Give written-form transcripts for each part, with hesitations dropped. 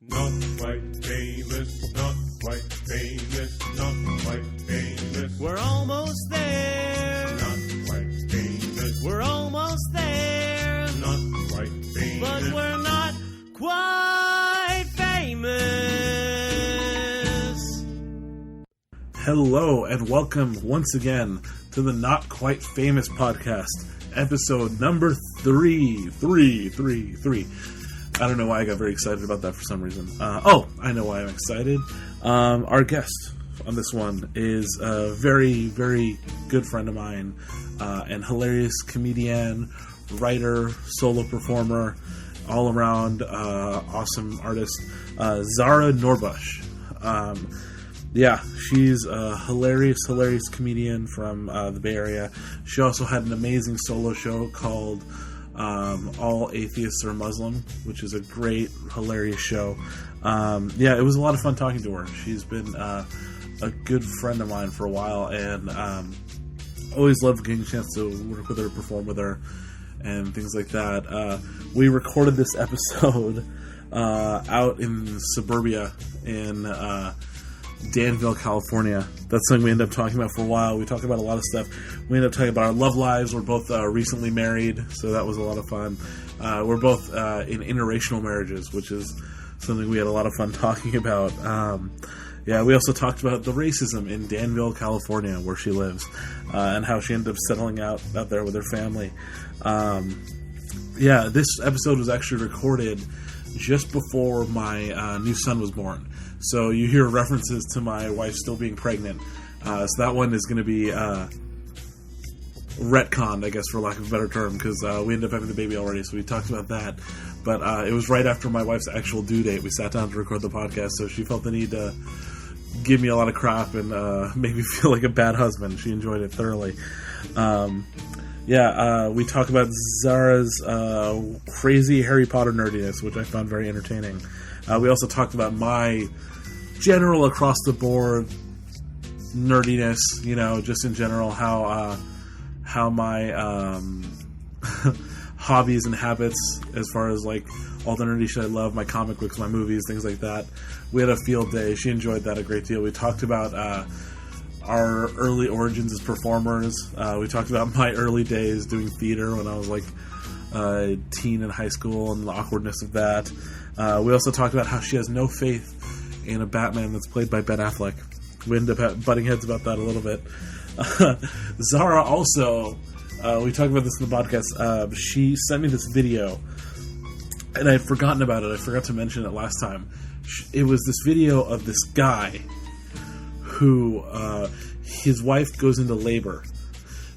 Not quite famous, not quite famous, not quite famous. We're almost there. Not quite famous. We're almost there. Not quite famous. But we're not quite famous. Hello and welcome once again to the Not Quite Famous podcast, episode number 3. I don't know why I got very excited about that for some reason. I know why I'm excited. Our guest on this one is a very, very good friend of mine, and hilarious comedian, writer, solo performer, all-around awesome artist, Zahra Noorbaksh. She's a hilarious comedian from the Bay Area. She also had an amazing solo show called All Atheists Are Muslim, which is a great, hilarious show. It was a lot of fun talking to her. She's been a good friend of mine for a while, and always loved getting a chance to work with her, perform with her, and things like that. We recorded this episode out in suburbia in Danville, California. That's something we ended up talking about for a while. We talked about a lot of stuff. We ended up talking about our love lives. We're both recently married, so that was a lot of fun. We're both in interracial marriages, which is something we had a lot of fun talking about. We also talked about the racism in Danville, California, where she lives, and how she ended up settling out there with her family. This episode was actually recorded just before my new son was born. So you hear references to my wife still being pregnant. So that one is going to be retconned, I guess, for lack of a better term, because we ended up having the baby already, so we talked about that. But it was right after my wife's actual due date. We sat down to record the podcast, so she felt the need to give me a lot of crap and make me feel like a bad husband. She enjoyed it thoroughly. We talk about Zahra's crazy Harry Potter nerdiness, which I found very entertaining. We also talked about my general across-the-board nerdiness, just in general, how my hobbies and habits, as far as, like, all the nerdy shit I love, my comic books, my movies, things like that. We had a field day. She enjoyed that a great deal. We talked about our early origins as performers. We talked about my early days doing theater when I was, like, a teen in high school and the awkwardness of that. We also talked about how she has no faith in a Batman that's played by Ben Affleck. We ended up butting heads about that a little bit. Zahra also, we talked about this in the podcast, she sent me this video, and I had forgotten about it. I forgot to mention it last time. It was this video of this guy who, his wife goes into labor.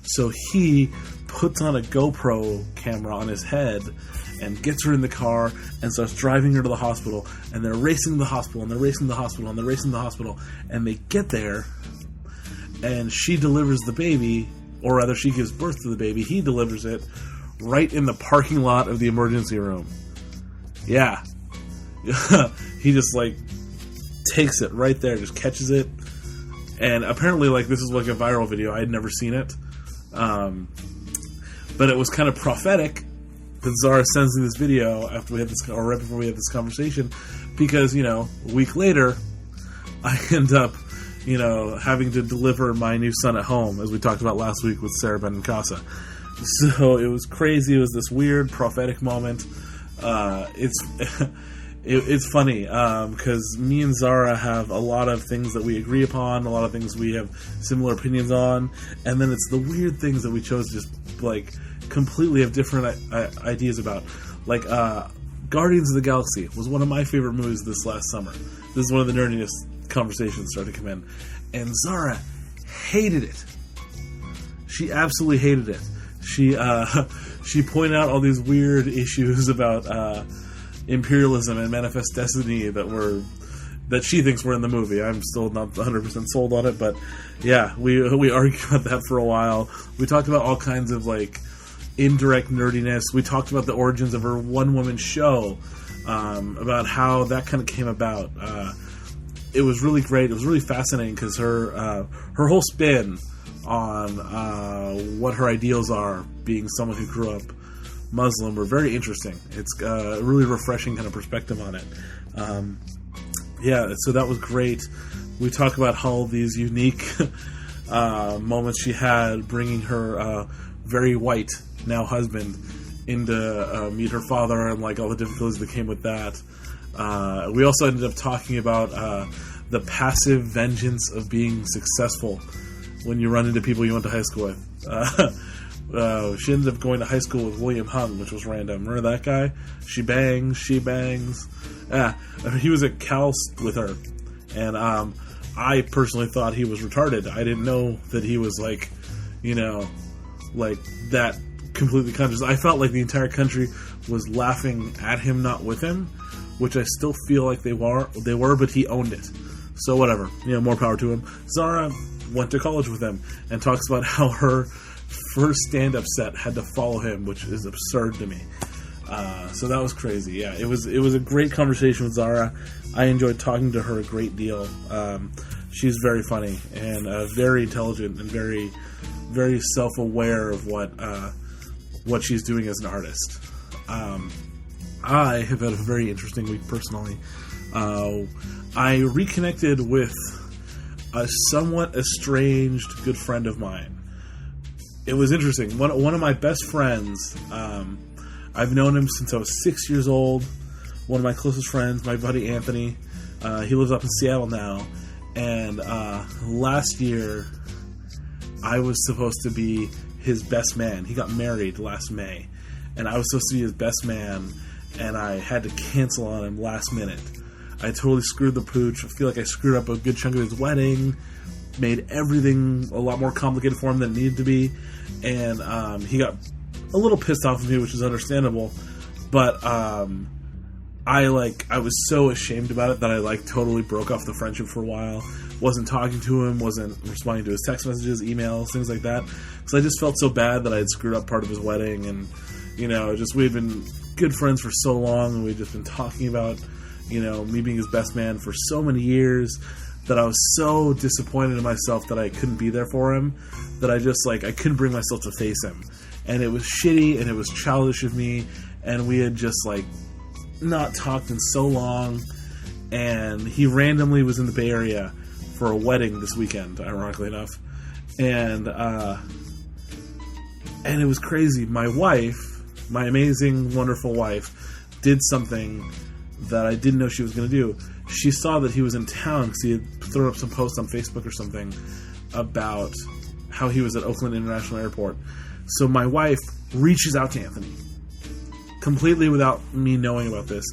So he puts on a GoPro camera on his head and gets her in the car and starts driving her to the hospital, and they're racing to the hospital, and they're racing to the hospital, and they're racing to the hospital, and they get there, and she delivers the baby, or rather she gives birth to the baby. He delivers it right in the parking lot of the emergency room. Yeah. He just, like, takes it right there, just catches it, and apparently, like, this is like a viral video. I had never seen it. But it was kind of prophetic that Zahra sends me this video after we had this, or right before we had this conversation, because, a week later, I end up, having to deliver my new son at home, as we talked about last week with Sarah Ben and Casa. So it was crazy. It was this weird prophetic moment. It's funny, because me and Zahra have a lot of things that we agree upon, a lot of things we have similar opinions on, and then it's the weird things that we chose to just, like, completely have different ideas about. Like, Guardians of the Galaxy was one of my favorite movies this last summer. This is one of the nerdiness conversations started to come in. And Zahra hated it. She absolutely hated it. She pointed out all these weird issues about imperialism and manifest destiny that she thinks were in the movie. I'm still not 100% sold on it, but yeah, we argued about that for a while. We talked about all kinds of, like, indirect nerdiness. We talked about the origins of her one-woman show, about how that kind of came about. It was really great. It was really fascinating because her whole spin on what her ideals are, being someone who grew up Muslim, were very interesting. It's a really refreshing kind of perspective on it. So that was great. We talk about all these unique moments she had bringing her very white now husband in to meet her father, and like all the difficulties that came with that. We also ended up talking about the passive vengeance of being successful when you run into people you went to high school with. She ended up going to high school with William Hung, which was random. Remember that guy? She bangs, she bangs. Yeah, he was at Cal with her, and I personally thought he was retarded. I didn't know that he was like, like that completely conscious. I felt like the entire country was laughing at him, not with him, which I still feel like they were, but he owned it. So whatever, more power to him. Zahra went to college with him and talks about how her first stand-up set had to follow him, which is absurd to me. So that was crazy. Yeah, it was a great conversation with Zahra. I enjoyed talking to her a great deal. She's very funny and very intelligent and very, very self-aware of what she's doing as an artist. I have had a very interesting week personally. I reconnected with a somewhat estranged good friend of mine. It was interesting. One of my best friends, I've known him since I was 6 years old. One of my closest friends, my buddy Anthony. He lives up in Seattle now. And last year, I was supposed to be his best man. He got married last May. And I was supposed to be his best man. And I had to cancel on him last minute. I totally screwed the pooch. I feel like I screwed up a good chunk of his wedding. Made everything a lot more complicated for him than it needed to be. And he got a little pissed off with me, which is understandable. But I was so ashamed about it that I totally broke off the friendship for a while. Wasn't talking to him, wasn't responding to his text messages, emails, things like that. Because I just felt so bad that I had screwed up part of his wedding. And, we'd been good friends for so long, and we'd just been talking about, me being his best man for so many years, that I was so disappointed in myself that I couldn't be there for him, that I just, I couldn't bring myself to face him. And it was shitty, and it was childish of me, and we had just, not talked in so long, and he randomly was in the Bay Area for a wedding this weekend, ironically enough, and it was crazy. My wife, my amazing, wonderful wife, did something that I didn't know she was going to do. She saw that he was in town because he had thrown up some posts on Facebook or something about how he was at Oakland International Airport. So my wife reaches out to Anthony, completely without me knowing about this.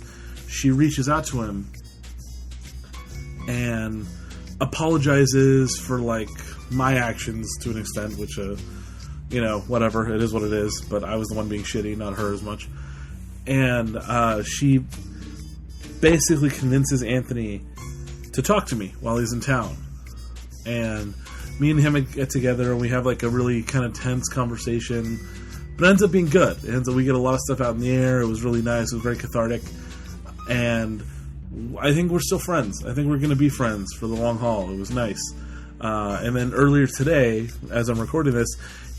She reaches out to him and apologizes for my actions to an extent, which whatever, it is what it is, but I was the one being shitty, not her as much. And she basically convinces Anthony to talk to me while he's in town. And me and him get together and we have a really kind of tense conversation. But it ends up being good. It ends up we get a lot of stuff out in the air. It was really nice. It was very cathartic. And I think we're still friends. I think we're going to be friends for the long haul. It was nice. And then earlier today, as I'm recording this,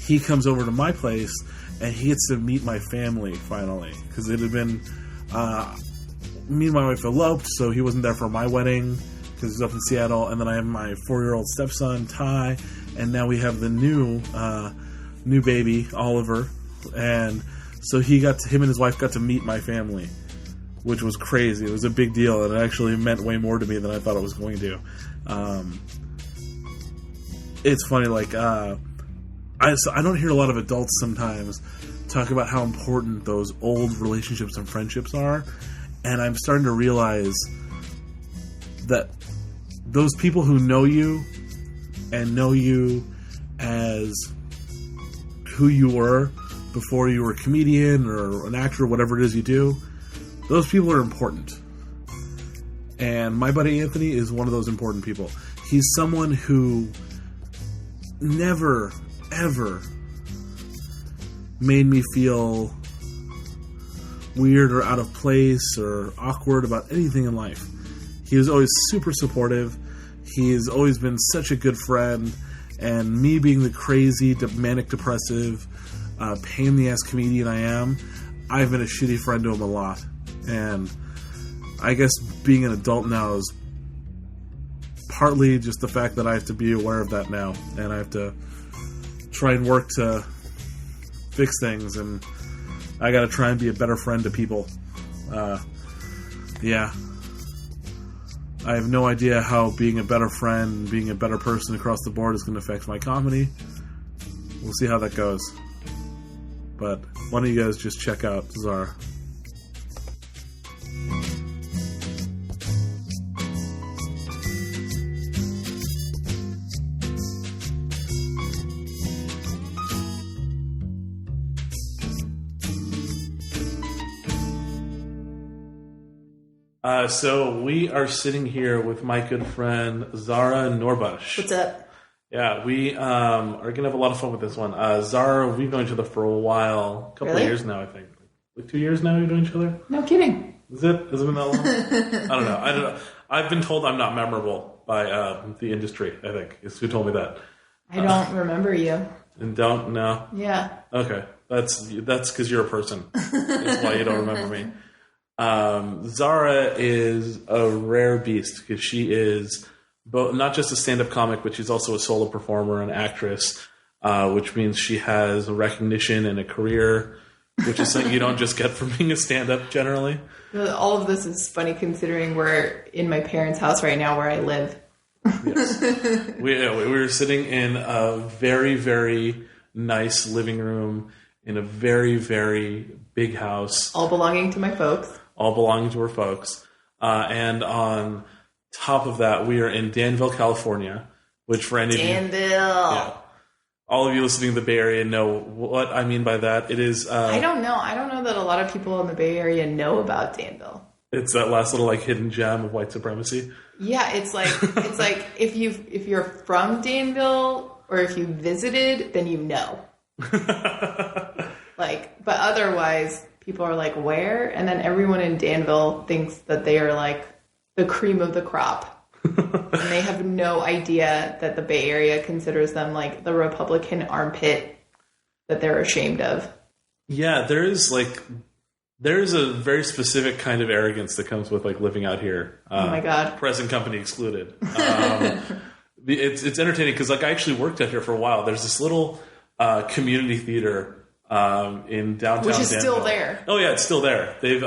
he comes over to my place and he gets to meet my family finally. Because it had been... me and my wife eloped, so he wasn't there for my wedding because he's up in Seattle. And then I have my 4-year-old stepson, Ty, and now we have the new baby, Oliver. And so him and his wife got to meet my family, which was crazy. It was a big deal, and it actually meant way more to me than I thought it was going to. It's funny, I don't hear a lot of adults sometimes talk about how important those old relationships and friendships are. And I'm starting to realize that those people who know you and know you as who you were before you were a comedian or an actor or whatever it is you do, those people are important. And my buddy Anthony is one of those important people. He's someone who never, ever made me feel weird or out of place or awkward about anything in life. He was always super supportive. He's always been such a good friend. And me being the crazy, manic depressive, pain in the ass comedian I am, I've been a shitty friend to him a lot. And I guess being an adult now is partly just the fact that I have to be aware of that now, and I have to try and work to fix things, and I got to try and be a better friend to people. Yeah. I have no idea how being a better friend, being a better person across the board is going to affect my comedy. We'll see how that goes. But why don't you guys just check out Zahra? So we are sitting here with my good friend Zahra Noorbaksh. What's up? Yeah, we are going to have a lot of fun with this one. Zahra, we've known each other for a while. A couple of years now, I think. Like 2 years now we've known each other? No kidding. Has it been that long? I don't know. I've been told I'm not memorable by the industry, I think. Is who told me that. I don't remember you. And don't? No? Yeah. Okay. That's because you're a person. That's why you don't remember me. Zahra is a rare beast because she is not just a stand-up comic, but she's also a solo performer and actress, which means she has a recognition and a career, which is something you don't just get from being a stand-up generally. All of this is funny considering we're in my parents' house right now where I live. Yes. We were sitting in a very, very nice living room in a very, very big house. All belonging to my folks. All belonging to her folks. And on top of that, we are in Danville, California, which for any Danville. of you... Yeah, all of you listening to the Bay Area know what I mean by that. It is... I don't know. I don't know that a lot of people in the Bay Area know about Danville. It's that last little hidden gem of white supremacy. Yeah, it's like if you're from Danville or if you visited, then you know. But otherwise... People are like, where? And then everyone in Danville thinks that they are like the cream of the crop. And they have no idea that the Bay Area considers them like the Republican armpit that they're ashamed of. Yeah, there's a very specific kind of arrogance that comes with like living out here. Oh my God. Present company excluded. It's entertaining because like I actually worked out here for a while. There's this little community theater in downtown which is Danville. Still there. Oh yeah, it's still there. They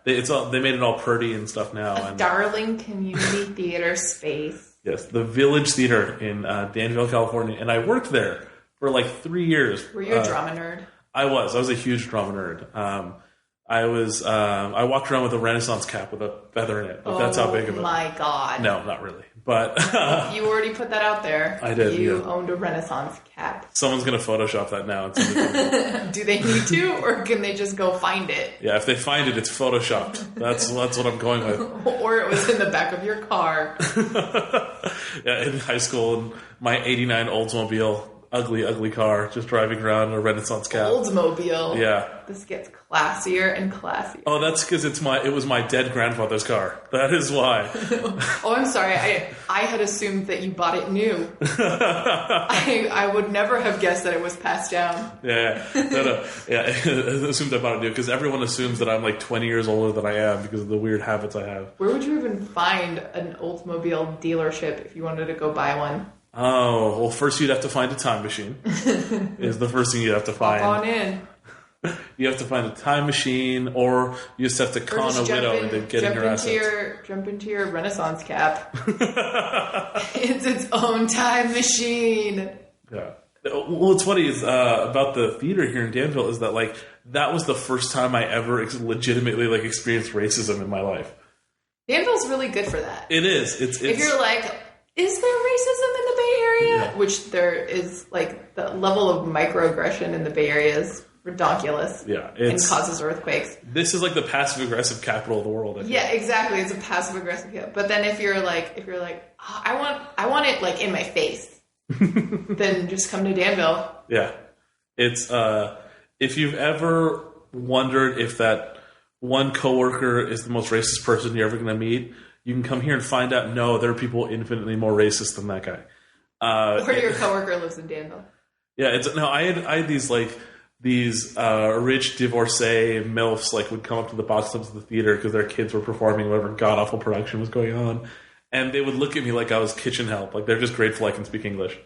made it all pretty and stuff now. A darling community theater space. Yes, the Village Theater in Danville, California, and I worked there for like 3 years. Were you a drama nerd? I was a huge drama nerd. I walked around with a Renaissance cap with a feather in it. Like, that's how big of it. Oh my God! No, not really. But you already put that out there. I did. You owned a Renaissance cap. Someone's going to Photoshop that now. And send it to me. Do they need to, or can they just go find it? Yeah, if they find it, it's Photoshopped. That's what I'm going with. Or it was in the back of your car. Yeah, in high school, in my '89 Oldsmobile, ugly car, just driving around in a Renaissance cap. Oldsmobile. Yeah. This gets classier and classier. Oh, that's because it was my dead grandfather's car. That is why. Oh, I'm sorry. I had assumed that you bought it new. I would never have guessed that it was passed down. Yeah. Yeah, I assumed I bought it new because everyone assumes that I'm like 20 years older than I am because of the weird habits I have. Where would you even find an Oldsmobile dealership if you wanted to go buy one? Oh, well, first you'd have to find a time machine. Is the first thing you'd have to find. Hop on in. You have to find a time machine, or you just have to con a widow into getting her assets. Jump into your Renaissance cap. It's its own time machine. Yeah. Well, what's funny is about the theater here in Danville is that like that was the first time I ever legitimately like experienced racism in my life. Danville's really good for that. It is. It's if you're like, is there racism in the Bay Area? Yeah. Which there is, like the level of microaggression in the Bay Area is redonkulous. Yeah, and causes earthquakes. This is like the passive aggressive capital of the world. Yeah, exactly. It's a passive aggressive capital. But then if you're like, oh, I want it like in my face, then just come to Danville. Yeah, it's if you've ever wondered if that one coworker is the most racist person you're ever going to meet, you can come here and find out. No, there are people infinitely more racist than that guy. Or your coworker lives in Danville. Yeah, I had these like these rich divorcee MILFs like would come up to the box office of the theater because their kids were performing whatever god awful production was going on, and they would look at me like I was kitchen help. Like they're just grateful I can speak English.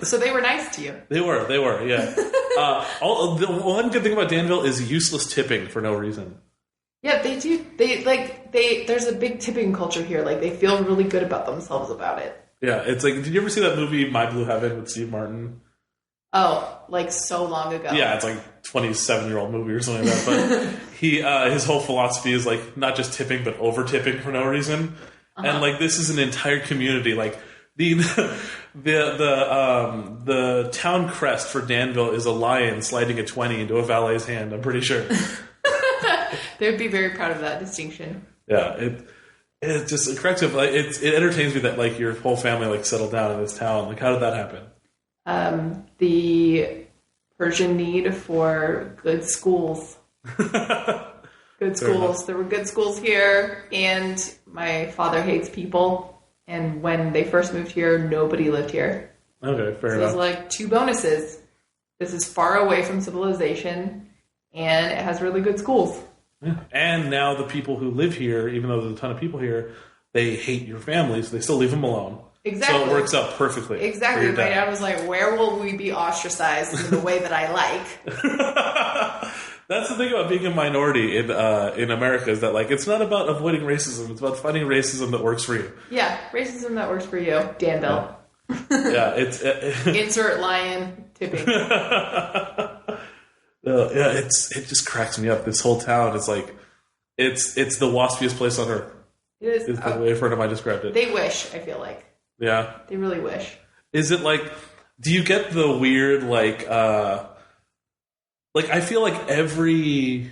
So they were nice to you. They were, yeah. The one good thing about Danville is useless tipping for no reason. Yeah, they do. There's a big tipping culture here. Like they feel really good about themselves about it. Yeah, it's like, did you ever see that movie My Blue Heaven with Steve Martin? Oh, like so long ago. Yeah, it's like 27-year-old movie or something like that. But his whole philosophy is like not just tipping, but over tipping for no reason. Uh-huh. And like this is an entire community. Like the town crest for Danville is a lion sliding a 20 into a valet's hand. I'm pretty sure. They would be very proud of that distinction. Yeah, it just cracks up. Like it entertains me that like your whole family like settled down in this town. Like how did that happen? The Persian need for good schools. Good schools. There were good schools here, and my father hates people. And when they first moved here, nobody lived here. Okay, fair enough. There's like two bonuses. This is far away from civilization, and it has really good schools. Yeah. And now the people who live here, even though there's a ton of people here, they hate your family, so they still leave them alone. Exactly. So it works out perfectly. Exactly. My dad was like, where will we be ostracized in the way that I like? That's the thing about being a minority in America is that like it's not about avoiding racism, it's about finding racism that works for you. Yeah, racism that works for you. Danville. Yeah, it's... Insert lion tipping. Yeah, it just cracks me up. This whole town is like, it's the waspiest place on earth. It is. Is the way a friend of mine described it. They wish, I feel like. Yeah. They really wish. Is it like, do you get the weird, like I feel like every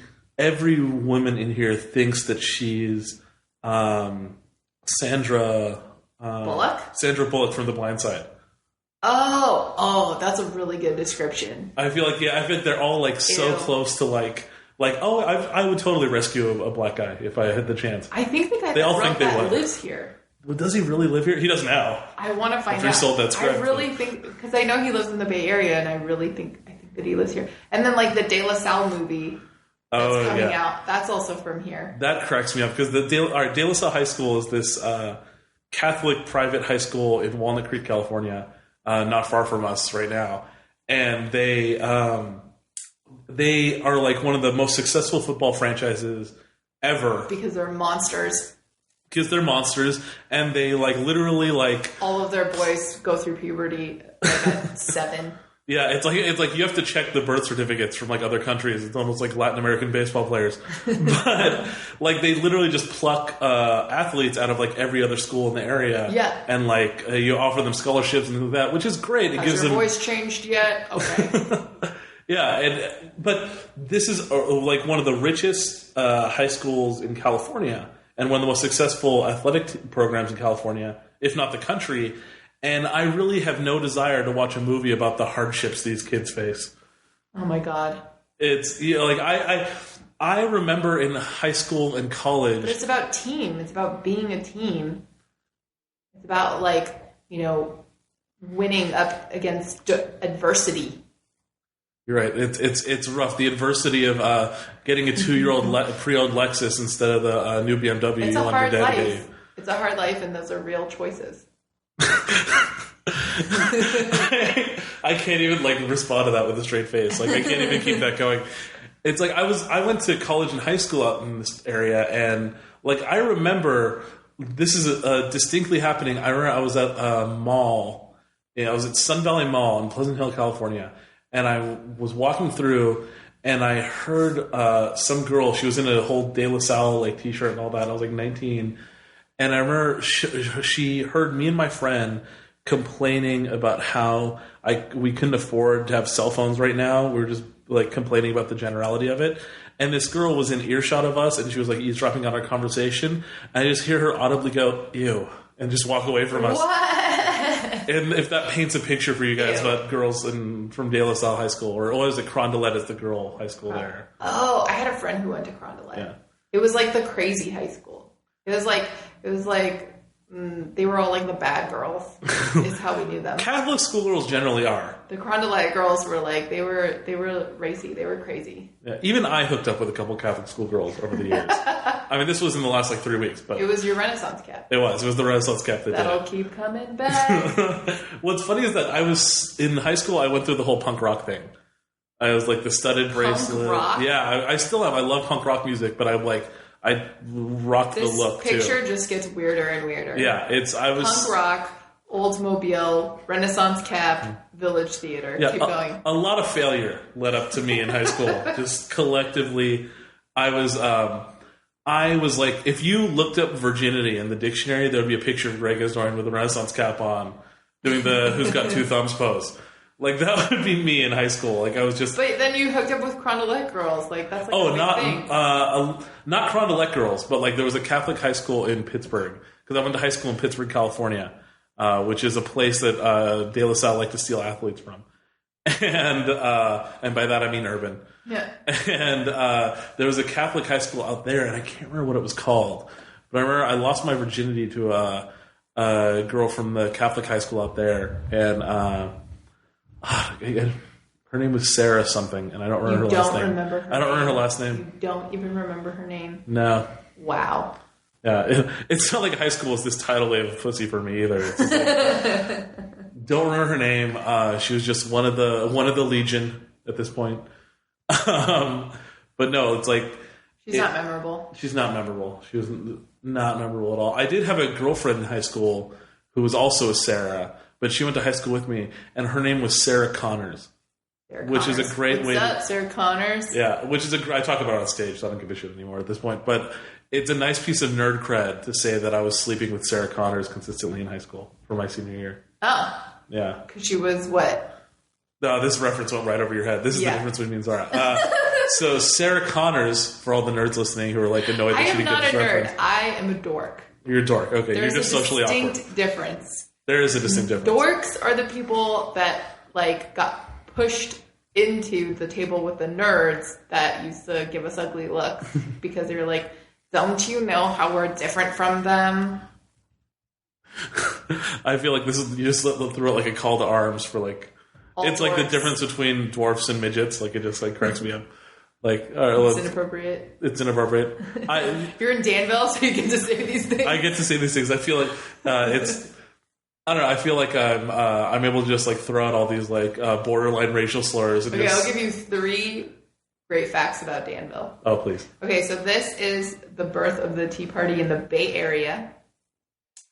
woman in here thinks that she's Sandra Bullock? Sandra Bullock from The Blind Side. Oh, that's a really good description. I feel like, I think they're all like so close to like, oh, I would totally rescue a black guy if I had the chance. I think the guy that lives here. Well, does he really live here? He does now. I want to find out. He sold that script. I really think, because I know he lives in the Bay Area, and I think that he lives here. And then like the De La Salle movie that's coming out, that's also from here. That cracks me up because De La Salle High School is this Catholic private high school in Walnut Creek, California, not far from us right now, and they are like one of the most successful football franchises ever because they're monsters. And they like literally like all of their boys go through puberty like at 7. Yeah, it's like you have to check the birth certificates from like other countries. It's almost like Latin American baseball players, but like they literally just pluck athletes out of like every other school in the area. Yeah, and like you offer them scholarships and things like that, which is great. It gives your them voice changed yet? Okay. Yeah, but this is like one of the richest high schools in California and one of the most successful athletic programs in California, if not the country. And I really have no desire to watch a movie about the hardships these kids face. Oh my God. It's like I remember in high school and college. But it's about team. It's about being a team. It's about winning up against adversity. You're right. It's rough. The adversity of getting a 2-year-old pre-owned Lexus instead of the new BMW. It's a hard life. It's a hard life, and those are real choices. I can't even respond to that with a straight face. I can't even keep that going. It's like I went to college and high school out in this area, and I remember this is distinctly happening. I remember I was at a mall. I was at Sun Valley Mall in Pleasant Hill, California. And I was walking through, and I heard some girl. She was in a whole De La Salle T-shirt and all that. I was 19, and I remember she heard me and my friend complaining about how we couldn't afford to have cell phones right now. We were just complaining about the generality of it. And this girl was in earshot of us, and she was eavesdropping on our conversation. And I just hear her audibly go, "Ew," and just walk away from us. What? And if that paints a picture for you guys about girls from De La Salle High School, or what is it, Carondelet is the girl high school there. Oh, I had a friend who went to Carondelet. Yeah. It was the crazy high school. It was like They were all like the bad girls, is how we knew them. Catholic schoolgirls generally are. The Carondelet girls were like, they were racy, they were crazy. Yeah, even I hooked up with a couple Catholic schoolgirls over the years. I mean, this was in the last 3 weeks, but it was your Renaissance cap. It was the Renaissance cap that'll keep coming back. What's funny is that I was in high school. I went through the whole punk rock thing. I was like the studded bracelet. Rock? Yeah, I still have. I love punk rock music, but I rocked the look too. This picture just gets weirder and weirder. Yeah, punk rock, Oldsmobile, Renaissance cap, Village Theater. Yeah, keep going. A lot of failure led up to me in high school. Just collectively, I was like, if you looked up virginity in the dictionary, there would be a picture of Greg Asdourian with a Renaissance cap on, doing the "Who's got two thumbs" pose. Like, that would be me in high school. Like, I was just... But then you hooked up with Carondelet girls. Like, that's like not Carondelet girls, but, like, there was a Catholic high school in Pittsburgh. Because I went to high school in Pittsburgh, California, which is a place that De La Salle like to steal athletes from. And by that I mean urban. Yeah. And there was a Catholic high school out there, and I can't remember what it was called. But I remember I lost my virginity to a girl from the Catholic high school out there. And... her name was Sarah something, and I don't remember her last name. I don't remember her last name. You don't even remember her name? No. Wow. Yeah, it's not like high school is this tidal wave of pussy for me either. It's like, don't remember her name. She was just one of the Legion at this point. But no, it's like she's not memorable. She's not memorable. She was not memorable at all. I did have a girlfriend in high school who was also a Sarah. But she went to high school with me, and her name was Sarah Connors, which is a great way. What's up, Sarah Connors? Yeah, which is I talk about it on stage, so I don't give a shit anymore at this point. But it's a nice piece of nerd cred to say that I was sleeping with Sarah Connors consistently in high school for my senior year. Oh, yeah, because she was what? No, this reference went right over your head. This is the difference between me and Zahra. So Sarah Connors, for all the nerds listening who are like annoyed that she didn't get this reference. I am a dork. You're a dork. Okay, you're just socially awkward. There's a distinct difference. There is a distinct difference. Dorks are the people that like got pushed into the table with the nerds that used to give us ugly looks because they were like, don't you know how we're different from them? I feel like this is, you just throw it like a call to arms for like, all it's dwarfs. Like the difference between dwarfs and midgets. Like, it just like cracks me up. Like, it's inappropriate. It's inappropriate. You're in Danville, so you get to say these things. I get to say these things. I feel like it's... I don't know. I feel like I'm able to just like throw out all these like borderline racial slurs. And I'll give you 3 great facts about Danville. Oh, please. Okay, so this is the birth of the Tea Party in the Bay Area.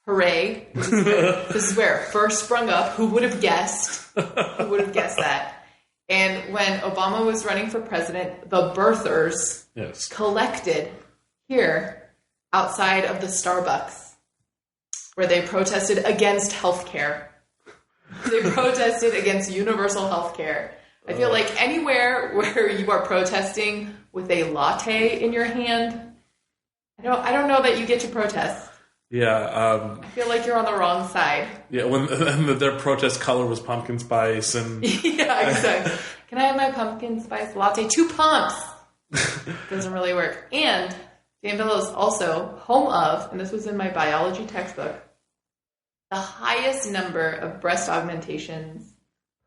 Hooray! This is where it first sprung up. Who would have guessed? Who would have guessed that? And when Obama was running for president, the birthers collected here outside of the Starbucks, where they protested against healthcare. They protested against universal healthcare. I feel like anywhere where you are protesting with a latte in your hand, I don't know that you get to protest. Yeah. I feel like you're on the wrong side. Yeah, when their protest color was pumpkin spice and... Yeah, exactly. Can I have my pumpkin spice latte? 2 pumps! Doesn't really work. And Danville is also home of, and this was in my biology textbook, the highest number of breast augmentations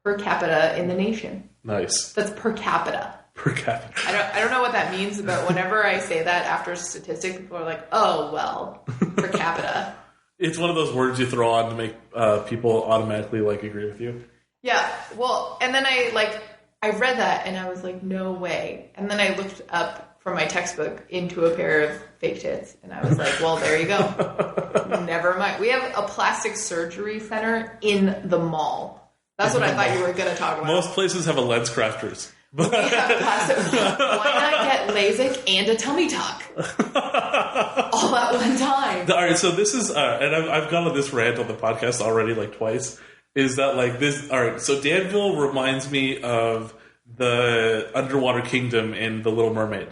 per capita in the nation. Nice. That's per capita. Per capita. I don't know what that means, but whenever I say that after a statistic, people are like, oh, well, per capita. It's one of those words you throw on to make people automatically like agree with you. Yeah. Well, and then I read that and I was like, no way. And then I looked up from my textbook into a pair of fake tits. And I was like, well, there you go. Never mind. We have a plastic surgery center in the mall. That's what I thought you were going to talk about. Most places have a lens crafters. Why not get LASIK and a tummy tuck? All at one time. All right, so this is, and I've gone on this rant on the podcast already like twice, is that like this, all right, so Danville reminds me of the underwater kingdom in The Little Mermaid.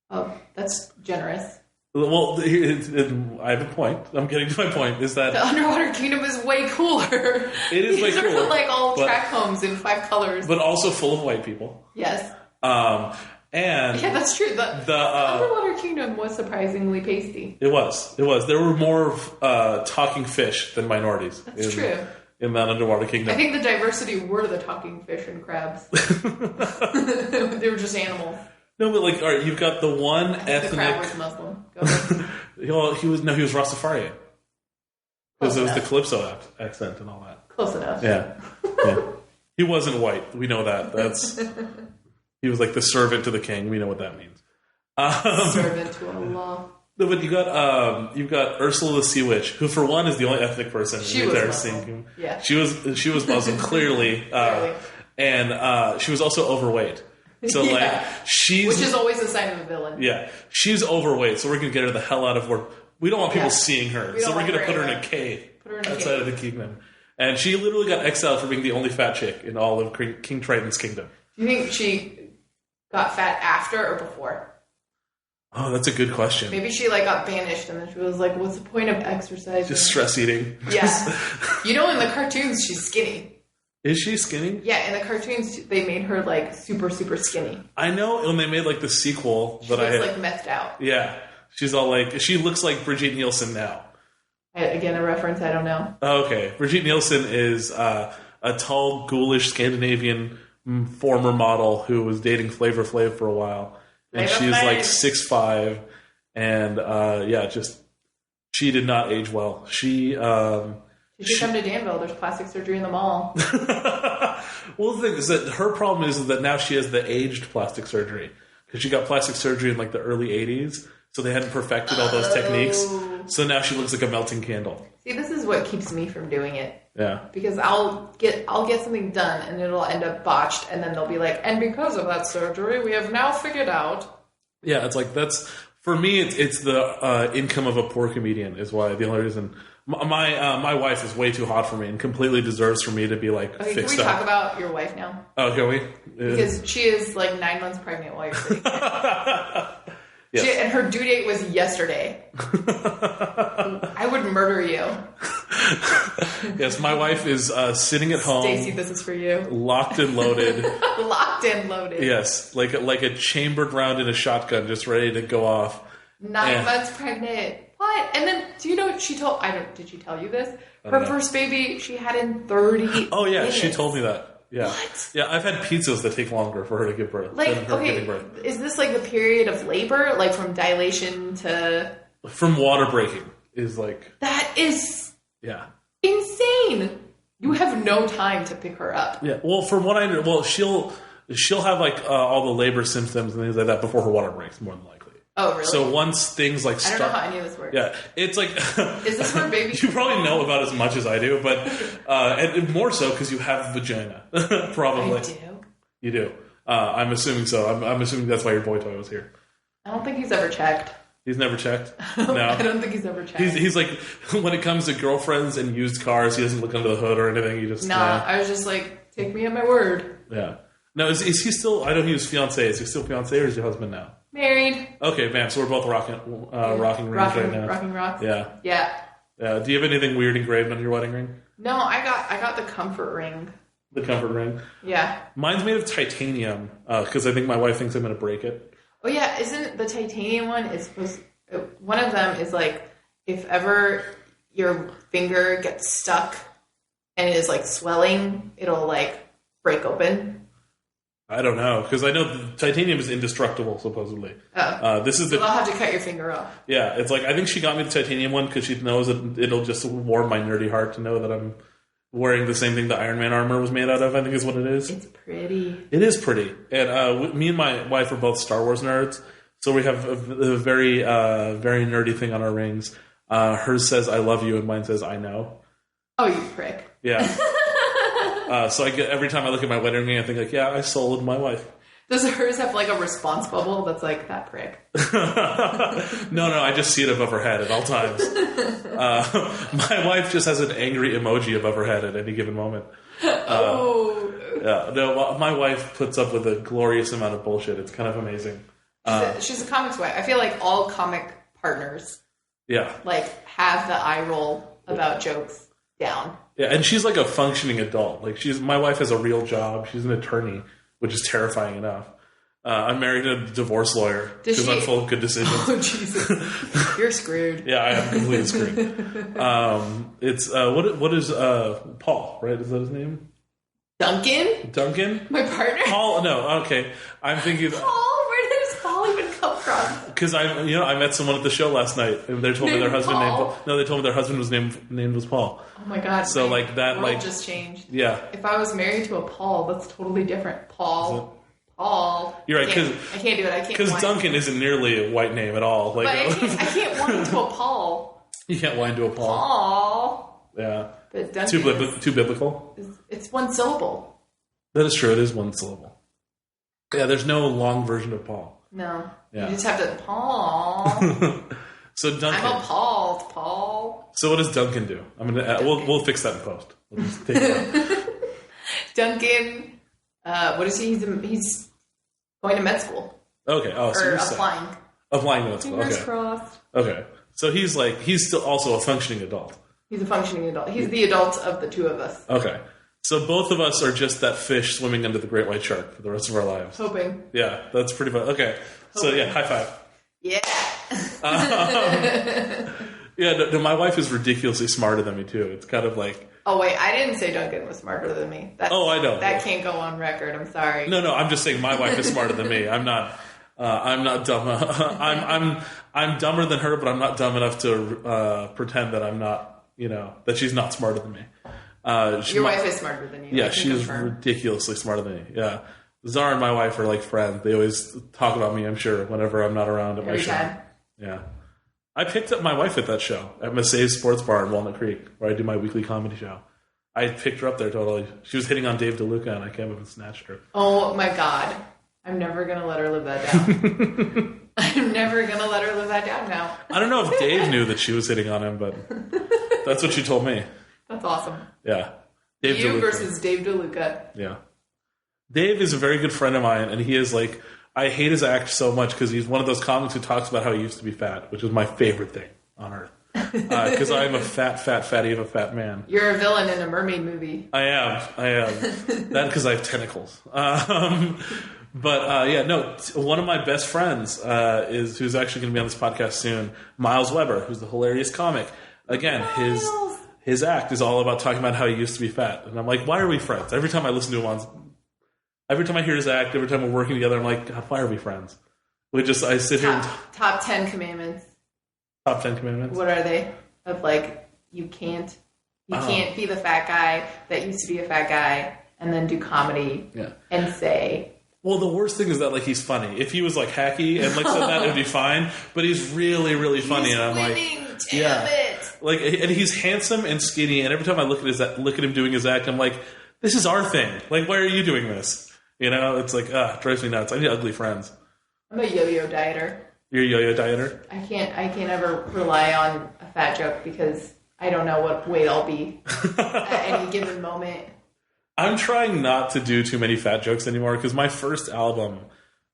Oh, that's generous. Well, I have a point. I'm getting to my point. Is that the underwater kingdom is way cooler. It is way cooler. Like all track homes in 5 colors, but also full of white people. Yes. And Yeah, that's true. The Underwater Kingdom was surprisingly pasty. It was. There were more talking fish than minorities. That's true. In that Underwater Kingdom. I think the diversity were the talking fish and crabs. They were just animals. No, but all right, you've got the one ethnic. The crab was Muslim. Go ahead. He was Rastafarian. Because it was the Calypso accent and all that. Close enough. Yeah. He wasn't white. We know that. He was like the servant to the king. We know what that means. Servant to Allah. No, but you've got Ursula the Sea Witch, who for one is the only ethnic person she in was the entire Muslim. scene. Yeah. She was Muslim, clearly. And she was also overweight. So which is always a sign of a villain. Yeah. She's overweight, so we're gonna get her the hell out of work. We don't want people seeing her. So we're gonna put her in a cave outside of the kingdom. And she literally got exiled for being the only fat chick in all of King Triton's kingdom. Do you think she got fat after or before? Oh, that's a good question. Maybe she got banished and then she was like, what's the point of exercising? Just stress eating. Yeah. In the cartoons, she's skinny. Is she skinny? Yeah, in the cartoons, they made her super, super skinny. I know when they made the sequel she looks methed out. Yeah. She's all she looks like Brigitte Nielsen now. Again, a reference I don't know. Okay. Brigitte Nielsen is a tall, ghoulish Scandinavian former model who was dating Flavor Flav for a while. And she's 6'5", and she did not age well. She come to Danville. There's plastic surgery in the mall. Well, the thing is that her problem is that now she has the aged plastic surgery because she got plastic surgery in the early '80s, so they hadn't perfected all those techniques. So now she looks like a melting candle. See, this is what keeps me from doing it. Yeah. Because I'll get something done and it'll end up botched, and then they'll be like, and because of that surgery, we have now figured out. Yeah, it's that's for me. It's the income of a poor comedian is why the only reason my wife is way too hot for me and completely deserves for me to be okay, fixed can we up. talk about your wife now? Oh, can we? Because she is 9 months pregnant while you're sitting there. Yes. And her due date was yesterday. I would murder you. Yes, my wife is sitting at home. Stacey, this is for you. Locked and loaded. Locked and loaded. Yes, like a chambered round in a shotgun, just ready to go off. 9 months pregnant. What? And then, do you know what she told? Did she tell you this? Her first baby she had in 30. Oh yeah, minutes. she told me that. Yeah. What? Yeah, I've had pizzas that take longer for her to give birth than her giving birth. Is this the period of labor, from dilation to... From water breaking is That is... Yeah. Insane! You have no time to pick her up. Yeah, well, from what I know, she'll have all the labor symptoms and things like that before her water breaks, more than likely. Oh, really? So once things start... I don't know how any of this works. Yeah, it's Is this her baby? You probably know about as much as I do, but and more so because you have vagina, probably. I do? You do. I'm assuming so. I'm assuming that's why your boy toy was here. I don't think he's ever checked. He's never checked? No. I don't think he's ever checked. He's when it comes to girlfriends and used cars, he doesn't look under the hood or anything. He just... Nah, I was just take me at my word. Yeah. No, is he still... I know he was fiancé. Is he still fiancé or is he husband now? Married. Okay, bam. So we're both rocking rings right now. Rocking rocks. Yeah. Yeah. Do you have anything weird engraved on your wedding ring? No, I got the comfort ring. The comfort ring? Yeah. Mine's made of titanium because I think my wife thinks I'm going to break it. Oh yeah, isn't the titanium one is supposed... One of them is if ever your finger gets stuck and it is swelling, it'll break open. I don't know, because I know the titanium is indestructible, supposedly. Oh. This is so they'll have to cut your finger off. Yeah, it's I think she got me the titanium one because she knows that it'll just warm my nerdy heart to know that I'm wearing the same thing the Iron Man armor was made out of, I think is what it is. It's pretty. It is pretty. And me and my wife are both Star Wars nerds, so we have a very, very nerdy thing on our rings. Hers says, I love you, and mine says, I know. Oh, you prick. Yeah. So every time I look at my wedding ring, I think yeah, I sold my wife. Does hers have a response bubble that's that prick? No, I just see it above her head at all times. My wife just has an angry emoji above her head at any given moment. Yeah, no, my wife puts up with a glorious amount of bullshit. It's kind of amazing. She's a comics wife. I feel all comic partners have the eye roll about jokes down. Yeah, and she's a functioning adult. My wife has a real job. She's an attorney, which is terrifying enough. I'm married to a divorce lawyer Does because she- I'm full of good decisions. Oh, Jesus. You're screwed. Yeah, I am completely screwed. It's what is Paul, right? Is that his name? Duncan? My partner? Paul? No, okay. I'm thinking Paul? Where does Paul even come from? because I met someone at the show last night, and they told me their Named husband Paul? They told me their husband was named was Paul. Oh my God. So, my like, that, world like- just changed. Yeah. If I was married to a Paul, that's totally different. Paul. You're right, I can't do it. I can't. Because whine. Duncan isn't nearly a white name at all. Like, But I can't whine to a Paul. you can't whine to a Paul. Paul. Yeah. But Duncan Too biblical. it's one syllable. That is true. It is one syllable. Yeah, there's no long version of Paul. No. Yeah. You just have to, Paul. So Duncan. I'm appalled, Paul. So what does Duncan do? I'm gonna. We'll fix that in post. We'll just take it out. Duncan, what is he? He's going to med school. Okay. Oh, so Or you're saying- applying. Applying to med school. Fingers Okay. crossed. Okay. So he's still also a functioning adult. He's a functioning adult. He's the adult of the two of us. Okay. So both of us are just that fish swimming under the great white shark for the rest of our lives. Hoping. Yeah, that's pretty fun. Okay. So yeah, high five. Yeah. Yeah, no, my wife is ridiculously smarter than me too. It's kind of like, Oh, wait. I didn't say Duncan was smarter than me. I know. That can't go on record. I'm sorry. No, I'm just saying my wife is smarter than me. I'm not dumb. I'm dumber than her, but I'm not dumb enough to pretend that I'm not, that she's not smarter than me. Your wife is smarter than you. Yeah, she is ridiculously smarter than me. Yeah. Zahra and my wife are like friends. They always talk about me, I'm sure, whenever I'm not around at my Every show. time. Yeah. I picked up my wife at that show, at Massey's Sports Bar in Walnut Creek, where I do my weekly comedy show. I picked her up there totally. She was hitting on Dave DeLuca, and I came up and snatched her. Oh, my God. I'm never going to let her live that down. I'm never going to let her live that down now. I don't know if Dave knew that she was hitting on him, but that's what she told me. That's awesome. Yeah. Dave You DeLuca. versus Dave DeLuca. Yeah. Dave is a very good friend of mine, and he is like, I hate his act so much because he's one of those comics who talks about how he used to be fat, which is my favorite thing on earth. Because I am a fatty of a fat man. You're a villain in a mermaid movie. I am. That because I have tentacles. One of my best friends is who's actually going to be on this podcast soon, Miles Weber, who's the hilarious comic. Again, his act is all about talking about how he used to be fat, and I'm like, why are we friends? Every time I listen to him every time I hear his act, every time we're working together, I'm like, God, why are we friends? I sit here and Top 10 commandments. top 10 commandments. What are they? Of like, you can't be the fat guy that used to be a fat guy and then do comedy and say. Well, the worst thing is that like he's funny. If he was like hacky and like said that, it'd be fine. But he's really, really funny, and I'm winning, like, damn it. Like, and he's handsome and skinny. And every time I look at him doing his act, I'm like, this is our thing. Like, why are you doing this? It's like, drives me nuts. I need ugly friends. I'm a yo-yo dieter. You're a yo-yo dieter? I can't ever rely on a fat joke because I don't know what weight I'll be at any given moment. I'm trying not to do too many fat jokes anymore because my first album,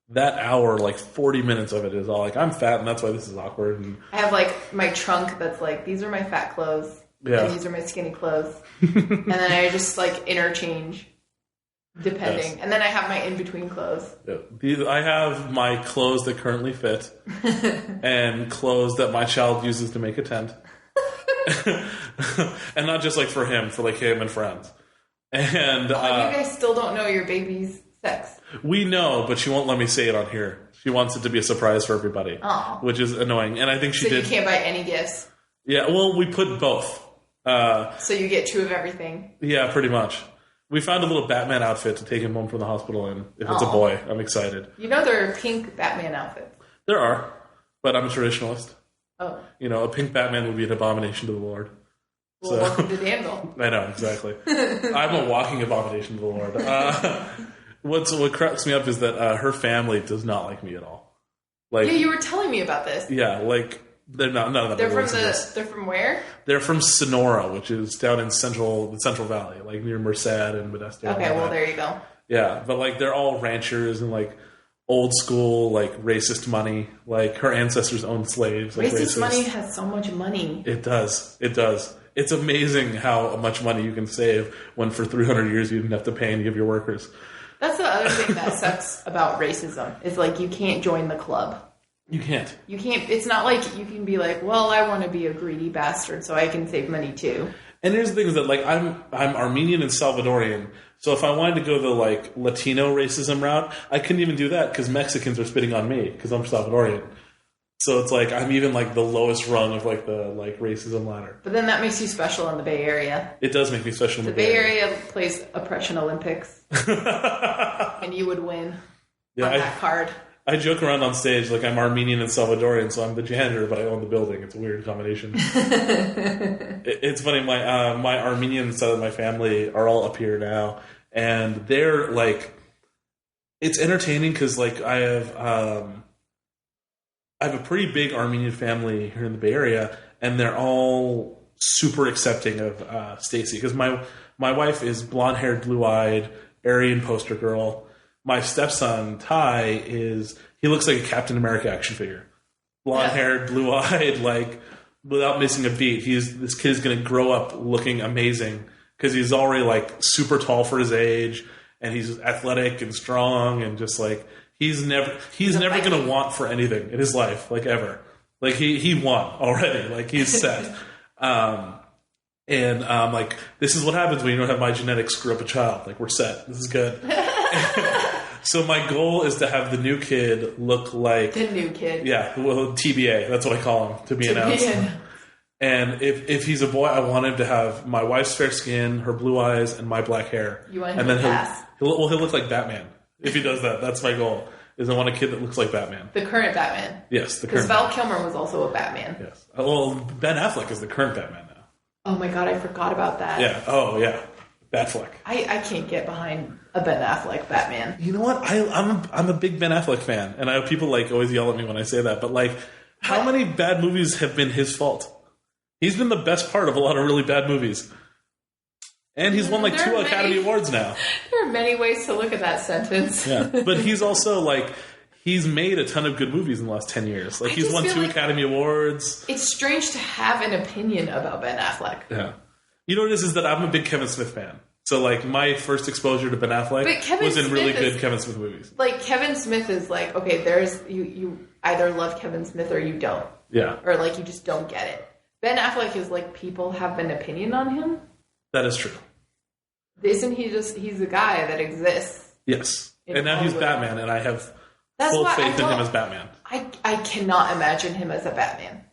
that hour, like 40 minutes of it is all like, I'm fat and that's why this is awkward. And I have like my trunk that's like, these are my fat clothes and these are my skinny clothes. And then I just like interchange depending. Yes. And then I have my in-between clothes. Yeah. I have my clothes that currently fit and clothes that my child uses to make a tent. And not just like for him, for like him and friends. And you guys still don't know your baby's sex. We know, but she won't let me say it on here. She wants it to be a surprise for everybody, which is annoying. And I think she did. So you can't buy any gifts. Yeah, well, we put both. So you get two of everything. Yeah, pretty much. We found a little Batman outfit to take him home from the hospital in. If it's a boy, I'm excited. There are pink Batman outfits. There are, but I'm a traditionalist. Oh. A pink Batman would be an abomination to the Lord. Well, welcome to Danville. I know, exactly. I'm a walking abomination to the Lord. What cracks me up is that her family does not like me at all. Like, yeah, you were telling me about this. Yeah, like they're not. None of them. They're from where? They're from Sonora, which is down in the Central Valley, like near Merced and Modesto. Okay, well there you go. Yeah, but like they're all ranchers and like old school, like racist money. Like her ancestors owned slaves. Like, racist money has so much money. It does. It's amazing how much money you can save when for 300 years you didn't have to pay any of your workers. That's the other thing that sucks about racism is like you can't join the club. You can't. You can't. It's not like you can be like, well, I want to be a greedy bastard so I can save money too. And here's the thing is that like I'm Armenian and Salvadorian, so if I wanted to go the like Latino racism route, I couldn't even do that because Mexicans are spitting on me because I'm Salvadorian. So it's like I'm even like the lowest rung of like the like racism ladder. But then that makes you special in the Bay Area. It does make me special in the Bay Area plays Oppression Olympics, and you would win on that card. I joke around on stage like I'm Armenian and Salvadorian, so I'm the janitor, but I own the building. It's a weird combination. It's funny. My Armenian side of my family are all up here now, and they're like, it's entertaining because like I have a pretty big Armenian family here in the Bay Area, and they're all super accepting of Stacey because my wife is blonde-haired, blue-eyed, Aryan poster girl. My stepson, Ty, he looks like a Captain America action figure. Blonde-haired, blue-eyed, like, without missing a beat. This kid is going to grow up looking amazing because he's already, like, super tall for his age, and he's athletic and strong, and just, like, he's never going to want for anything in his life, like, ever. Like, he won already. Like, he's set. Like, this is what happens when you don't have my genetics screw up a child. Like, we're set. This is good. So my goal is to have the new kid look like... The new kid. Yeah, well, TBA. That's what I call him, to be announced. And if he's a boy, I want him to have my wife's fair skin, her blue eyes, and my black hair. You want him to pass? He'll look like Batman. If he does that, that's my goal. Is I want a kid that looks like Batman. The current Batman. Yes, the current Val Kilmer was also a Batman. Yes. Well, Ben Affleck is the current Batman now. Oh my god, I forgot about that. Yeah. Oh, yeah. Batfleck. I can't get behind a Ben Affleck Batman. You know what? I'm a big Ben Affleck fan, and I have people like always yell at me when I say that. But like, how many bad movies have been his fault? He's been the best part of a lot of really bad movies, and he's won like 2 Academy Awards now. There are many ways to look at that sentence. Yeah, but he's also like he's made a ton of good movies in the last 10 years. Like he's won 2 Academy Awards. It's strange to have an opinion about Ben Affleck. Yeah. You know what it is that I'm a big Kevin Smith fan. So, like, my first exposure to Ben Affleck was in really good Kevin Smith movies. Like, Kevin Smith is like, okay, you either love Kevin Smith or you don't. Yeah. Or, like, you just don't get it. Ben Affleck is like, people have an opinion on him. That is true. Isn't he he's a guy that exists. Yes. And now he's Batman, and I have full faith in him as Batman. I cannot imagine him as a Batman.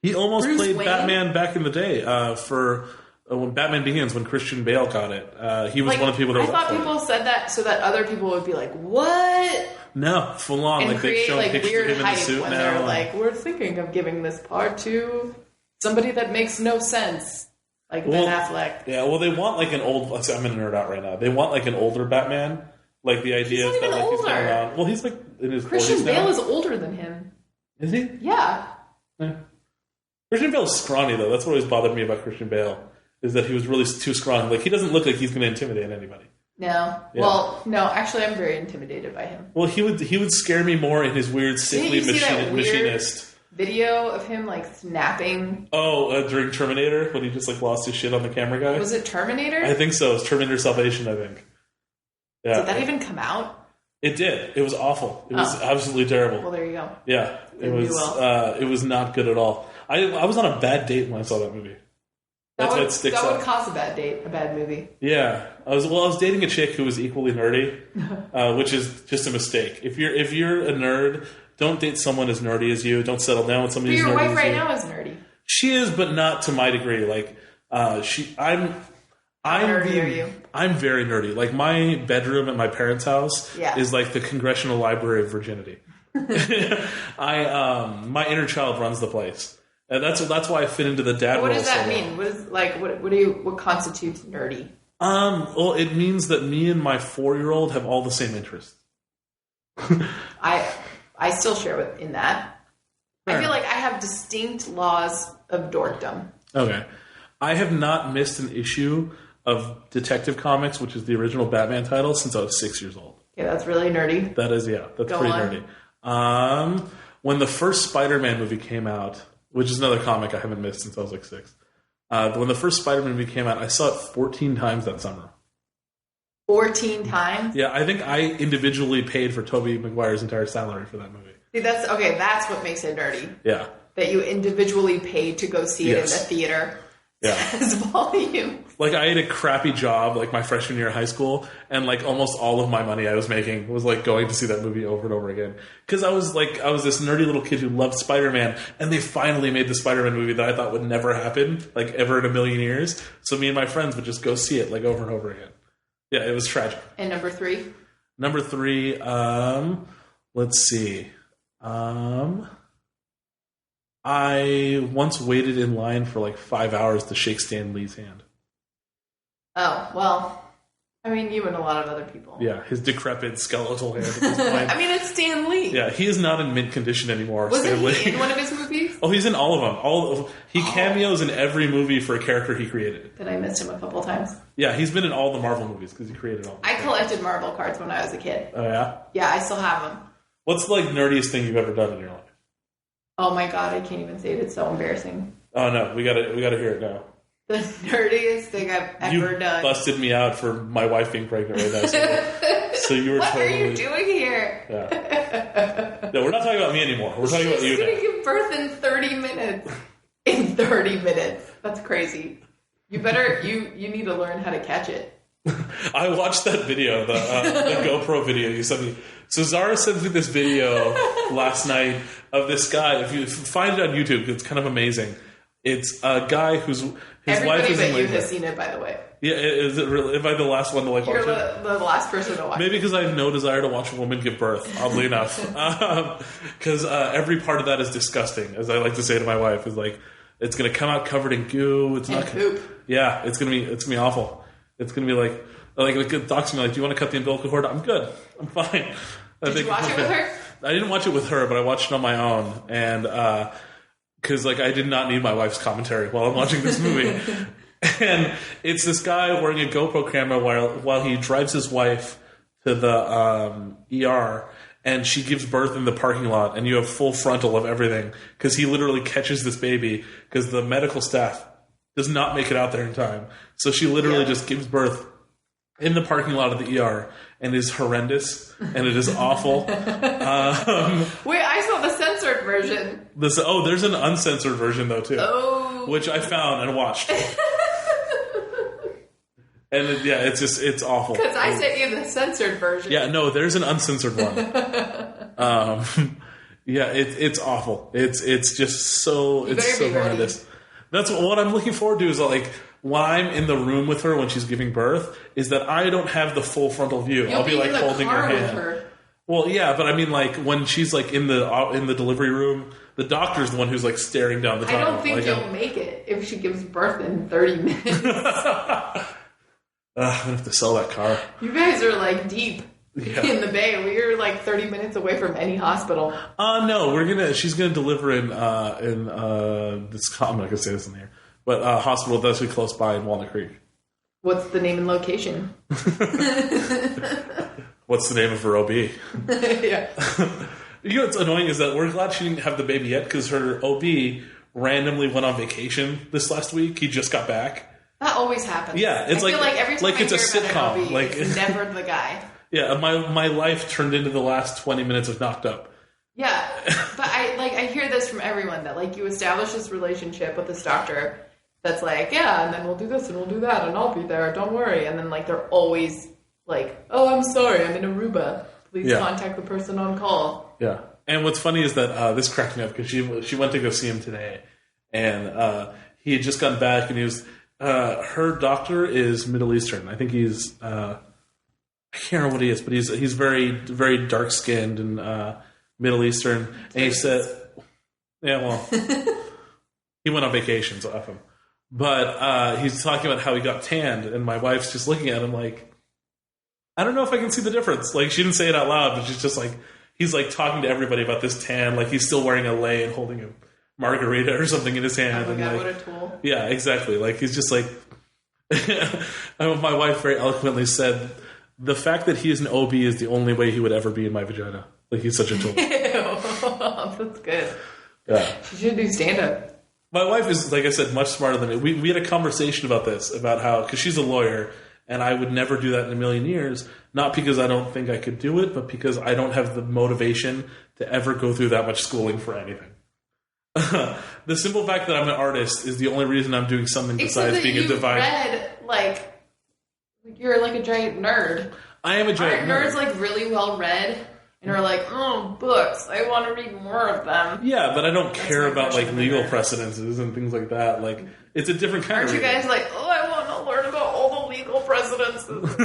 He almost played Batman back in the day for... when Batman Begins, when Christian Bale got it, he was one of the people that was I thought people said that so that other people would be like, what? No, full on. And like, they show like pictures weird of him in the suit when now. They're like, we're thinking of giving this part to somebody that makes no sense. Like Ben Affleck. Yeah, well, they want like an old... I'm going to nerd out right now. They want like an older Batman. Like the idea is that like, he's going around... Well, he's like in his 40s now. Christian Bale is older than him. Is he? Yeah. Christian Bale's scrawny, though. That's what always bothered me about Christian Bale. Is that he was really too scrawny. Like, he doesn't look like he's going to intimidate anybody. No. Yeah. Well, no, actually, I'm very intimidated by him. Well, he would scare me more in his weird, sickly machinist. Video of him, like, snapping. Oh, during Terminator, when he just, like, lost his shit on the camera guy? Was it Terminator? I think so. It's Terminator Salvation, I think. Yeah. Did that even come out? It did. It was awful. It was absolutely terrible. Well, there you go. Yeah. It was not good at all. I was on a bad date when I saw that movie. That would cause a bad date, a bad movie. Yeah, I was dating a chick who was equally nerdy, which is just a mistake. If you're a nerd, don't date someone as nerdy as you. Don't settle down with somebody who's nerdy. Your wife right now is nerdy. She is, but not to my degree. Like I'm nerdy are you? I'm very nerdy. Like my bedroom at my parents' house is like the Congressional Library of Virginity. My inner child runs the place. And that's why I fit into the dad role. What does that mean? What constitutes nerdy? Well, it means that me and my 4-year-old have all the same interests. I still share in that. Fair. I feel like I have distinct laws of dorkdom. Okay. I have not missed an issue of Detective Comics, which is the original Batman title, since I was 6 years old. Yeah, that's really nerdy. That is, yeah. That's pretty nerdy. When the first Spider-Man movie came out, which is another comic I haven't missed since I was like 6. When the first Spider-Man movie came out, I saw it 14 times that summer. 14 times? Yeah, I think I individually paid for Tobey Maguire's entire salary for that movie. See, that's what makes it nerdy. Yeah. That you individually paid to go see it in the Yes. theater. Yeah. As volume. Like, I had a crappy job, like, my freshman year of high school, and, like, almost all of my money I was making was, like, going to see that movie over and over again. Because I was this nerdy little kid who loved Spider-Man, and they finally made the Spider-Man movie that I thought would never happen, like, ever in a million years. So me and my friends would just go see it, like, over and over again. Yeah, it was tragic. And number 3? Number 3, let's see. I once waited in line for like 5 hours to shake Stan Lee's hand. Oh, well, I mean, you and a lot of other people. Yeah, his decrepit skeletal hand at this point. I mean, it's Stan Lee. Yeah, he is not in mint condition anymore. Wasn't Stan Lee. he in one of his movies? Oh, he's in all of them. He cameos in every movie for a character he created. Then I missed him a couple times. Yeah, he's been in all the Marvel movies because he created all of them. I collected Marvel cards when I was a kid. Oh, yeah? Yeah, I still have them. What's the, like, nerdiest thing you've ever done in your life? Oh my god, I can't even say it. It's so embarrassing. Oh, no, we gotta hear it now. The nerdiest thing I've ever done. You busted me out for my wife being pregnant right now. So you were what totally... are you doing here? Yeah. No, we're not talking about me anymore. We're talking about you She's now. going to give birth in 30 minutes. In 30 minutes. That's crazy. You need to learn how to catch it. I watched that video, the GoPro video you sent me. So Zahra sent me this video last night of this guy. If you find it on YouTube, it's kind of amazing. It's a guy his wife is in labor. Everybody but you has seen it, by the way. Yeah, is it really? Am I the last one to watch You're it? the last person to watch Maybe because I have no desire to watch a woman give birth, oddly enough. Because every part of that is disgusting, as I like to say to my wife. Is like, it's going to come out covered in goo. It's not poop. Yeah, it's gonna be awful. It's gonna be like the doc's gonna be like, do you want to cut the umbilical cord? I'm good. I'm fine. Did you watch it with her? I didn't watch it with her, but I watched it on my own, and because I did not need my wife's commentary while I'm watching this movie. And it's this guy wearing a GoPro camera while he drives his wife to the ER, and she gives birth in the parking lot, and you have full frontal of everything because he literally catches this baby because the medical staff does not make it out there in time. So she literally just gives birth in the parking lot of the ER, and is horrendous, and it is awful. Wait, I saw the censored version. There's an uncensored version though too, which I found and watched. And it's awful. Because I sent you the censored version. Yeah, no, there's an uncensored one. It's awful. It's just so horrendous. That's what I'm looking forward to. Is when I'm in the room with her when she's giving birth, is that I don't have the full frontal view. You'll I'll be like holding her hand. With her. Well, yeah, but I mean, when she's in the delivery room, the doctor's the one who's staring down the tunnel. I don't think you'll make it if she gives birth in 30 minutes. I'm gonna have to sell that car. You guys are deep in the bay. We're 30 minutes away from any hospital. No, she's gonna deliver in this. I'm not gonna say this in here, but hospital that's really close by in Walnut Creek. What's the name and location? What's the name of her OB? Yeah. You know what's annoying is that we're glad she didn't have the baby yet because her OB randomly went on vacation this last week. He just got back. That always happens. Yeah, it's I feel every time it's I a hear about sitcom. an OB, it's never the guy. Yeah, my life turned into the last 20 minutes of Knocked Up. Yeah, but I hear this from everyone that you establish this relationship with this doctor that's and then we'll do this and we'll do that and I'll be there, don't worry. And then they're always oh, I'm sorry, I'm in Aruba. Please contact the person on call. Yeah, and what's funny is that this cracked me up because she went to go see him today, and he had just gotten back and he was. Her doctor is Middle Eastern. I think he's I can't remember what he is, but he's very, very dark skinned and Middle Eastern. And he said, he went on vacation, so F him. But he's talking about how he got tanned, and my wife's just looking at him I don't know if I can see the difference. She didn't say it out loud, but she's just he's talking to everybody about this tan, he's still wearing a lei and holding a margarita or something in his hand. Oh my God, what a tool. Yeah, exactly. He's just my wife very eloquently said, the fact that he is an OB is the only way he would ever be in my vagina. He's such a tool. That's good. Yeah. She should do stand-up. My wife is, like I said, much smarter than me. We had a conversation about this, about how, because she's a lawyer, And I would never do that in a million years, not because I don't think I could do it, but because I don't have the motivation to ever go through that much schooling for anything. The simple fact that I'm an artist is the only reason I'm doing something besides being a divine. Read, like, you're like a giant nerd. I am a giant nerd. Nerds like really well read and are like, oh, books. I want to read more of them. Yeah, but I don't care about like legal precedences and things like that. Like, it's a different kind Aren't of you guys like, oh, I want to learn about all the legal precedences?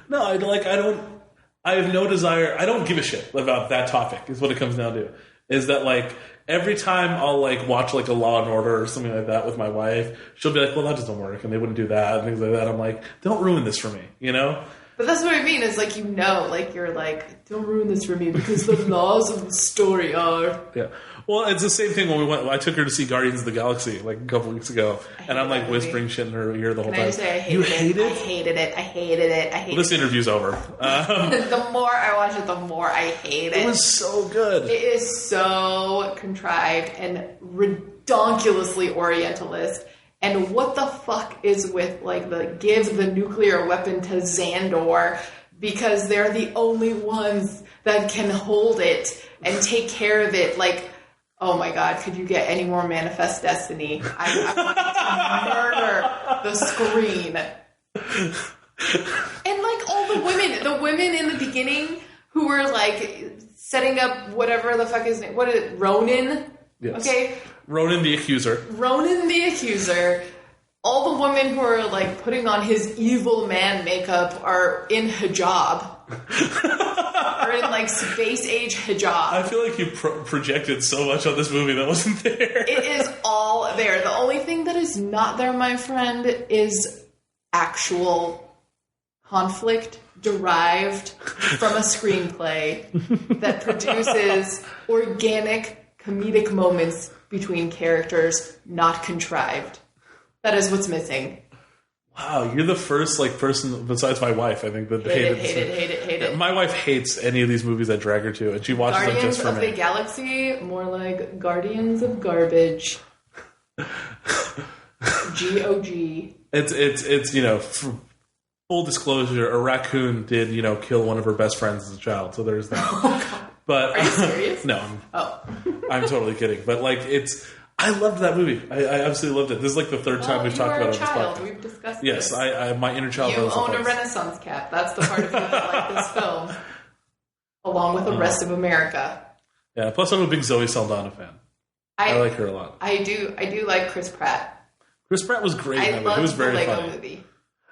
No, I have no desire. I don't give a shit about that topic, is what it comes down to. Is that, like, every time I'll, like, watch, like, a Law and Order or something like that with my wife, she'll be like, well, that doesn't work, and they wouldn't do that, and things like that. I'm like, don't ruin this for me, you know? But that's what I mean, is, like, like, you're like, don't ruin this for me, because the laws of the story are... Yeah. Well, it's the same thing when I took her to see Guardians of the Galaxy, like, a couple weeks ago, and I'm, like, whispering shit in her ear the whole time. Can I just say I hated it? I hated it. I hated it. I hated it. Well, this interview's over. The more I watch it, the more I hate it. It was so good. It is so contrived and redonkulously Orientalist. And what the fuck is with, like, the give the nuclear weapon to Xandor because they're the only ones that can hold it and take care of it. Like, oh my God, could you get any more Manifest Destiny? I want to murder the screen. And, like, all the women in the beginning who were, like, setting up whatever the fuck his name, what is it, Ronan? Yes. Okay? Ronan the Accuser. All the women who are, like, putting on his evil man makeup are in hijab. Or in, like, space age hijab. I feel like you projected so much on this movie that wasn't there. It is all there. The only thing that is not there, my friend, is actual conflict derived from a screenplay that produces organic comedic moments between characters, not contrived. That is what's missing. Wow, you're the first, like, person besides my wife, I think, that hated it. My wife hates any of these movies I drag her to, and she watches them just for me. Guardians of the Galaxy, more like Guardians of Garbage. G-O-G. It's you know, full disclosure, a raccoon did, you know, kill one of her best friends as a child, so there's that. Oh, God. But, are you serious? No. I'm totally kidding. But, like, I loved that movie. I absolutely loved it. This is, like, the third time we've talked about it on this podcast. We've discussed yes, this. I my inner child. You own a Renaissance cap. That's the part of you that like this film, along with the rest of America. Yeah. Plus, I'm a big Zoe Saldana fan. I like her a lot. I do like Chris Pratt. Chris Pratt was great. In that movie. He was very Lego funny. Movie.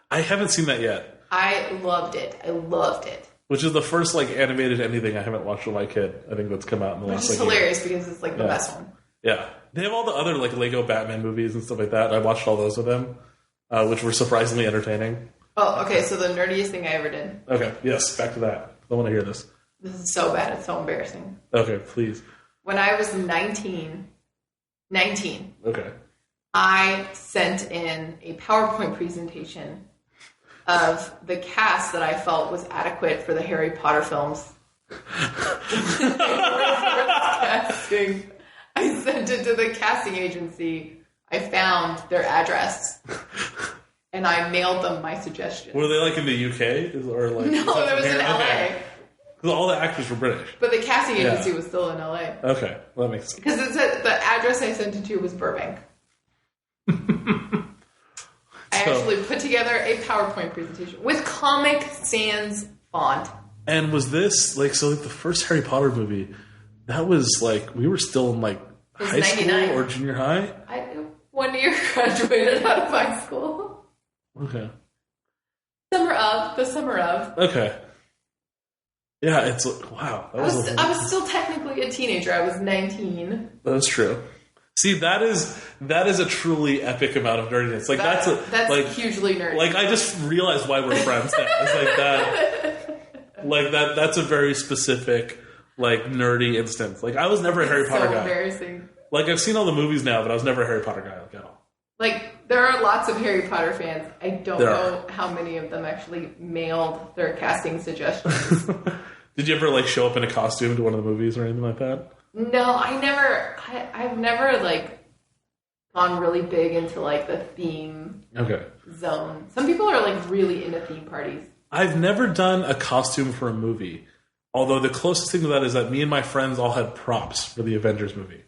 I haven't seen that yet. I loved it. Which is the first, like, animated anything I haven't watched with my kid. I think that's come out in the last, like, hilarious because it's, like, the best one. Yeah. They have all the other, like, Lego Batman movies and stuff like that. I watched all those with them, which were surprisingly entertaining. Oh, okay, so the nerdiest thing I ever did. Okay, yes, back to that. I want to hear this. This is so bad, it's so embarrassing. Okay, please. When I was 19, okay, I sent in a PowerPoint presentation of the cast that I felt was adequate for the Harry Potter films. Casting. I sent it to the casting agency. I found their address. And I mailed them my suggestions. Were they, like, in the UK? Or, like, no, it was in LA. Because all the actors were British. But the casting agency was still in LA. Okay, well, that makes sense. Because it said the address I sent it to was Burbank. I actually put together a PowerPoint presentation with Comic Sans font. And was this, like, so, like, the first Harry Potter movie, that was, like, we were still in, like, high 99. school or junior high? I 1 year graduated out of high school. Okay. The summer of. Okay. Yeah, it's, wow. I was still technically a teenager. I was 19. That's true. See, that is a truly epic amount of nerdiness. Like, that's like, hugely nerdy. Like, I just realized why we're friends now. It's like that. Like, that's a very specific, like, nerdy instance. Like, I was never a Harry Potter guy. Embarrassing. Like, I've seen all the movies now, but I was never a Harry Potter guy, like, at all. Like, there are lots of Harry Potter fans. I don't know how many of them actually mailed their casting suggestions. Did you ever, like, show up in a costume to one of the movies or anything like that? No, I've never, like, gone really big into like the theme Okay. zone. Some people are like really into theme parties. I've never done a costume for a movie. Although the closest thing to that is that me and my friends all had props for the Avengers movie.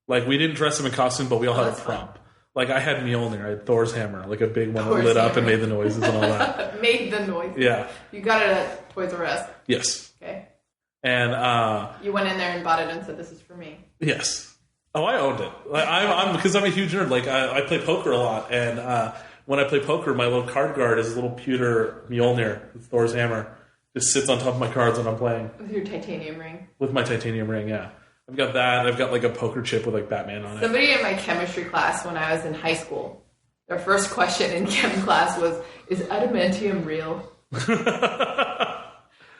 Like, we didn't dress them in costume, but we all had a prop. Like, I had Mjolnir. I had Thor's hammer, like a big one that lit up and made the noises and all that. Made the noises. Yeah. You got it at Toys R Us. Yes. Okay. And you went in there and bought it and said, "This is for me." yes. Oh, I owned it. Like, because I'm a huge nerd. Like, I play poker a lot, and when I play poker, my little card guard is a little pewter Mjolnir with Thor's hammer. Just sits on top of my cards when I'm playing. With your titanium ring. With my titanium ring, yeah. I've got that. I've got like a poker chip with like Batman on it. Somebody in my chemistry class when I was in high school, their first question in chem class was, "Is adamantium real?" But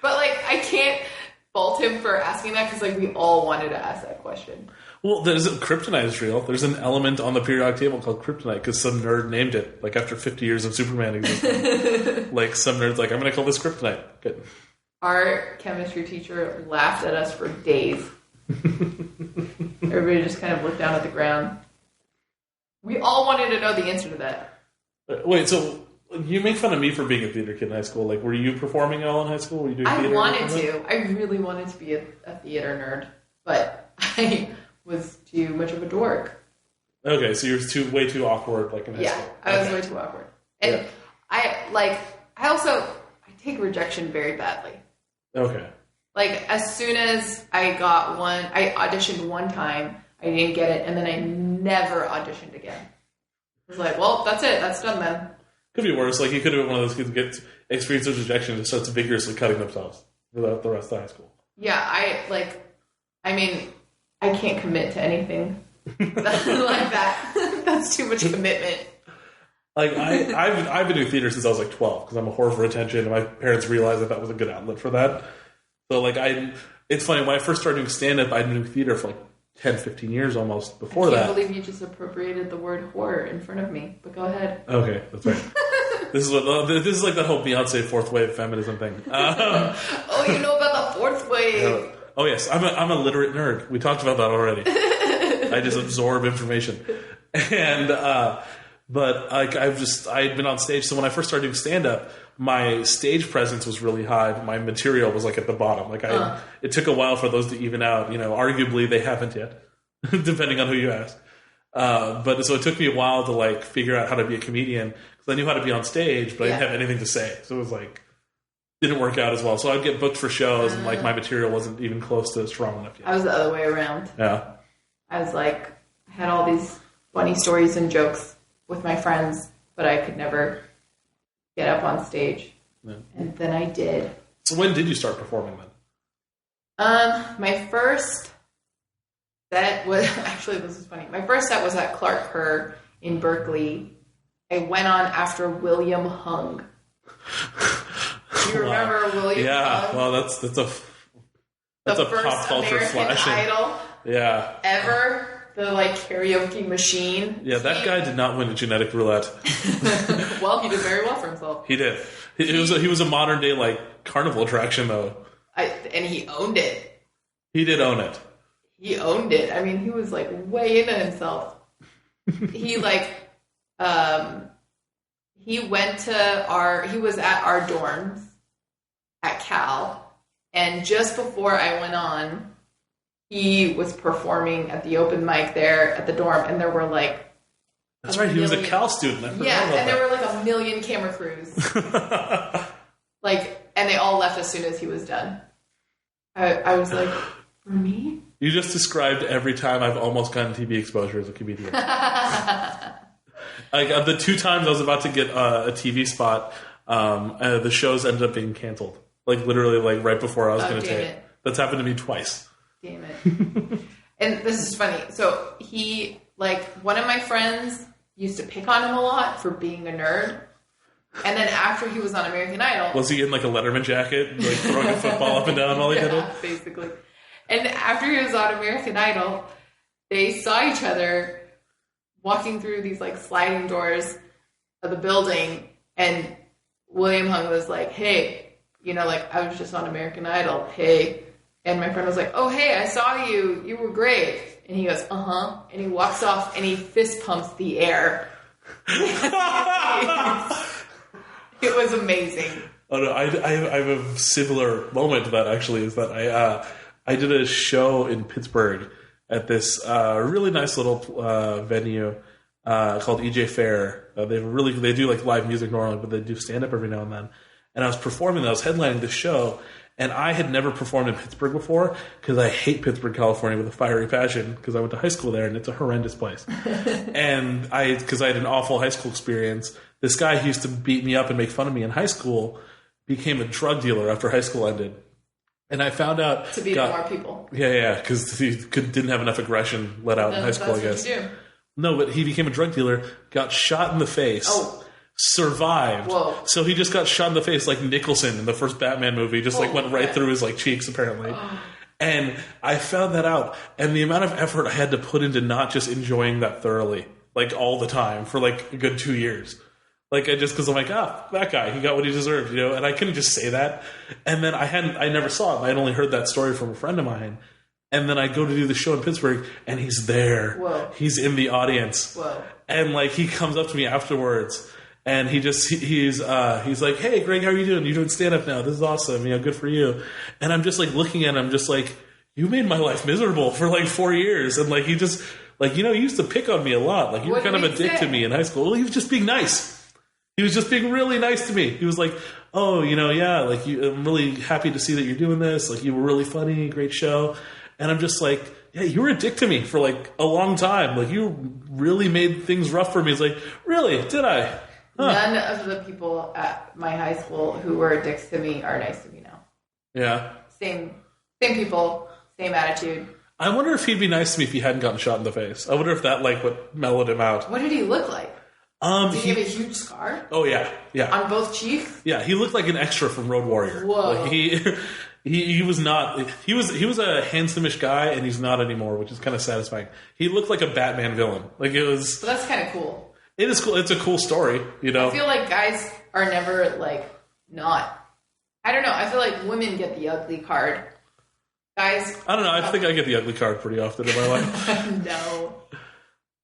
like, I can't fault him for asking that because like we all wanted to ask that question. Well, kryptonite is real. There's an element on the periodic table called kryptonite because some nerd named it. Like after 50 years of Superman existing, like some nerd's like, "I'm going to call this kryptonite." Good. Our chemistry teacher laughed at us for days. Everybody just kind of looked down at the ground. We all wanted to know the answer to that. Wait, so you make fun of me for being a theater kid in high school. Like, were you performing at all in high school? Were you doing theater? I wanted to. I really wanted to be a theater nerd, but I was too much of a dork. Okay, so you're way too awkward, like in high school. Yeah, I was way too awkward, and I take rejection very badly. Okay. Like, as soon as I got one, I auditioned one time, I didn't get it, and then I never auditioned again. I was like, well, that's it, that's done then. Could be worse. Like, you could have been one of those kids who gets experiences of rejection and starts vigorously cutting themselves throughout the rest of high school. Yeah, I can't commit to anything like that. That's too much commitment. Like, I've been doing theater since I was like 12 because I'm a whore for attention, and my parents realized that was a good outlet for that. So, like, it's funny, when I first started doing stand-up, I'd been doing theater for, like, 10, 15 years almost before that. I can't believe you just appropriated the word whore in front of me, but go ahead. Okay, that's right. This is like that whole Beyonce fourth wave feminism thing. Oh, you know about the fourth wave. Oh, yes, I'm a literate nerd. We talked about that already. I just absorb information. And, but, like, I'd been on stage, so when I first started doing stand-up, my stage presence was really high, but my material was like at the bottom. Like it took a while for those to even out. You know, arguably they haven't yet, depending on who you ask. But so it took me a while to like figure out how to be a comedian because I knew how to be on stage, but I didn't have anything to say. So it was like didn't work out as well. So I'd get booked for shows, and like my material wasn't even close to strong enough yet. I was the other way around. Yeah, I was like, I had all these funny stories and jokes with my friends, but I could never get up on stage. Yeah. And then I did. So when did you start performing then? My first set was, actually this is funny, my first set was at Clark Kerr in Berkeley. I went on after William Hung. Do you remember William Hung? Well, that's a pop culture flashing. Idol ever. The like karaoke machine. Yeah, that guy did not win a genetic roulette. Well, he did very well for himself. He did. He was a modern day like carnival attraction though. And he owned it. He did own it. He owned it. I mean, he was like way into himself. He like he was at our dorms at Cal, and just before I went on, he was performing at the open mic there at the dorm, and there were like... That's right, he was a Cal student. And there were like a million camera crews. And they all left as soon as he was done. I was like, for me? You just described every time I've almost gotten TV exposure as a comedian. Like the 2 times I was about to get a TV spot, the shows ended up being canceled. Like literally like right before I was going to tape. That's happened to me twice. Damn it. And this is funny. So he, like, one of my friends used to pick on him a lot for being a nerd. And then after he was on American Idol... Was he in, like, a Letterman jacket? Like, throwing a football up and down while he did it? Basically. And after he was on American Idol, they saw each other walking through these, like, sliding doors of the building. And William Hung was like, hey, you know, like, I was just on American Idol. Hey... And my friend was like, oh, hey, I saw you. You were great. And he goes, uh-huh. And he walks off and he fist pumps the air. It was amazing. Oh no, I have a similar moment to that actually. Is that I did a show in Pittsburgh at this really nice little venue called EJ Fair. They do like live music normally, but they do stand up every now and then. And I was performing. I was headlining this show, and I had never performed in Pittsburgh before because I hate Pittsburgh, California, with a fiery passion because I went to high school there, and it's a horrendous place. And because I had an awful high school experience, this guy who used to beat me up and make fun of me in high school became a drug dealer after high school ended. And I found out... To beat more people. Yeah, because he didn't have enough aggression let out in high school, I guess. That's what you do. No, but he became a drug dealer, got shot in the face, survived. Whoa. So he just got shot in the face like Nicholson in the first Batman movie, just like went right through his like cheeks, apparently. And I found that out. And the amount of effort I had to put into not just enjoying that thoroughly, like all the time, for like a good 2 years. Like, because I'm like, that guy, he got what he deserved, you know? And I couldn't just say that. And then I never saw it. I had only heard that story from a friend of mine. And then I go to do the show in Pittsburgh, and he's there. Whoa. He's in the audience. Whoa. And, like, he comes up to me afterwards, and he's like, hey, Greg, how are you doing? You're doing stand-up now. This is awesome. You know, good for you. And I'm just, like, looking at him, just like, you made my life miserable for, like, 4 years. And, like, he just, like, you know, he used to pick on me a lot. Like, you were kind of a dick to me in high school. Well, he was just being nice. He was just being really nice to me. He was like, oh, you know, yeah, like, I'm really happy to see that you're doing this. Like, you were really funny, great show. And I'm just like, yeah, you were a dick to me for, like, a long time. Like, you really made things rough for me. It's like, really? Did I? Huh. None of the people at my high school who were dicks to me are nice to me now. Yeah. Same people, same attitude. I wonder if he'd be nice to me if he hadn't gotten shot in the face. I wonder if that, like, what mellowed him out. What did he look like? Did he have a huge scar? Oh, yeah. On both cheeks? Yeah, he looked like an extra from Road Warrior. Whoa. Like, he was not... He was a handsome-ish guy, and he's not anymore, which is kind of satisfying. He looked like a Batman villain. Like, it was... But that's kind of cool. It is cool. It's a cool story, you know? I feel like guys are never, like, not... I don't know. I feel like women get the ugly card. Guys... I don't know. I think I get the ugly card pretty often in my life. No.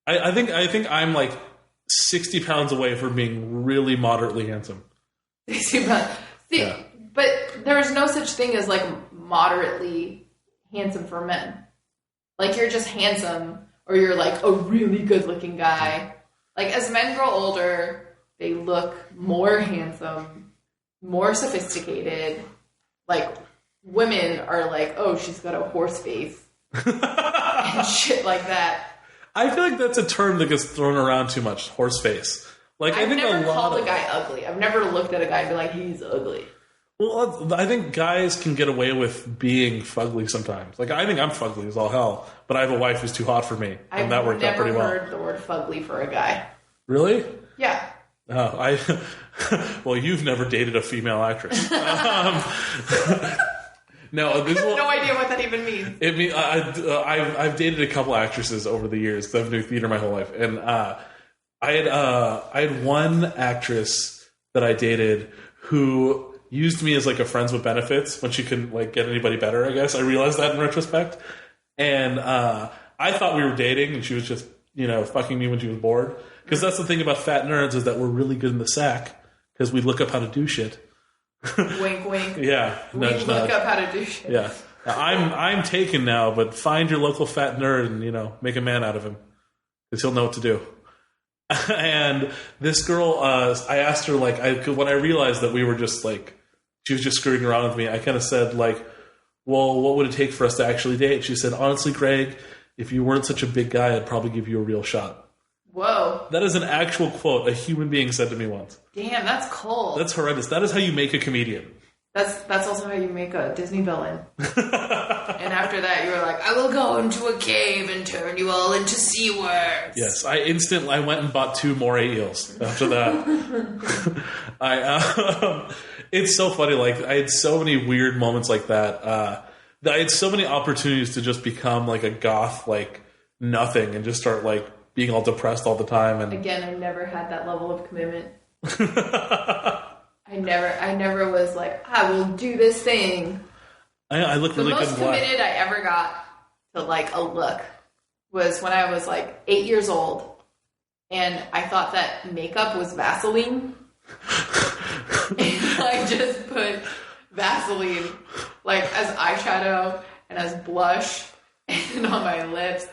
I think I'm, like, 60 pounds away from being really moderately handsome. 60 pounds. See, yeah. But there's no such thing as, like, moderately handsome for men. Like, you're just handsome, or you're, like, a really good-looking guy. Like, as men grow older, they look more handsome, more sophisticated. Like, women are like, oh, she's got a horse face. And shit like that. I feel like that's a term that gets thrown around too much, horse face. Like, I've I think never a lot called a guy ugly. I've never looked at a guy and be like, he's ugly. Well, I think guys can get away with being fugly sometimes. Like, I think I'm fugly as all hell, but I have a wife who's too hot for me, and that worked out pretty well. I've never heard the word fugly for a guy. Really? Yeah. Oh, well, you've never dated a female actress. No, this no idea what that even means. I've dated a couple actresses over the years because I've been doing theater my whole life, and I had one actress that I dated who used me as like a friends with benefits when she couldn't like get anybody better. I guess I realized that in retrospect, and I thought we were dating, and she was just fucking me when she was bored. Because that's the thing about fat nerds is that we're really good in the sack because we look up how to do shit. Wink, wink. Yeah, nudge, we look up how to do shit. Yeah, I'm taken now, but find your local fat nerd and make a man out of him because he'll know what to do. And this girl, I asked her when I realized that we were just like she was just screwing around with me. I kind of said like, well, what would it take for us to actually date? She said, honestly, Greg, if you weren't such a big guy, I'd probably give you a real shot. Whoa. That is an actual quote a human being said to me once. Damn, that's cold. That's horrendous. That is how you make a comedian. That's also how you make a Disney villain. And after that, you were like, I will go into a cave and turn you all into sea worms. Yes, I went and bought 2 moray eels after that. It's so funny. Like, I had so many weird moments like that. I had so many opportunities to just become like a goth, like nothing, and just start like being all depressed all the time. And again, I never had that level of commitment. I never was like, I will do this thing. I look really good in black. The most committed I ever got to like a look was when I was like 8 years old, and I thought that makeup was Vaseline. And I just put Vaseline like as eyeshadow and as blush and on my lips.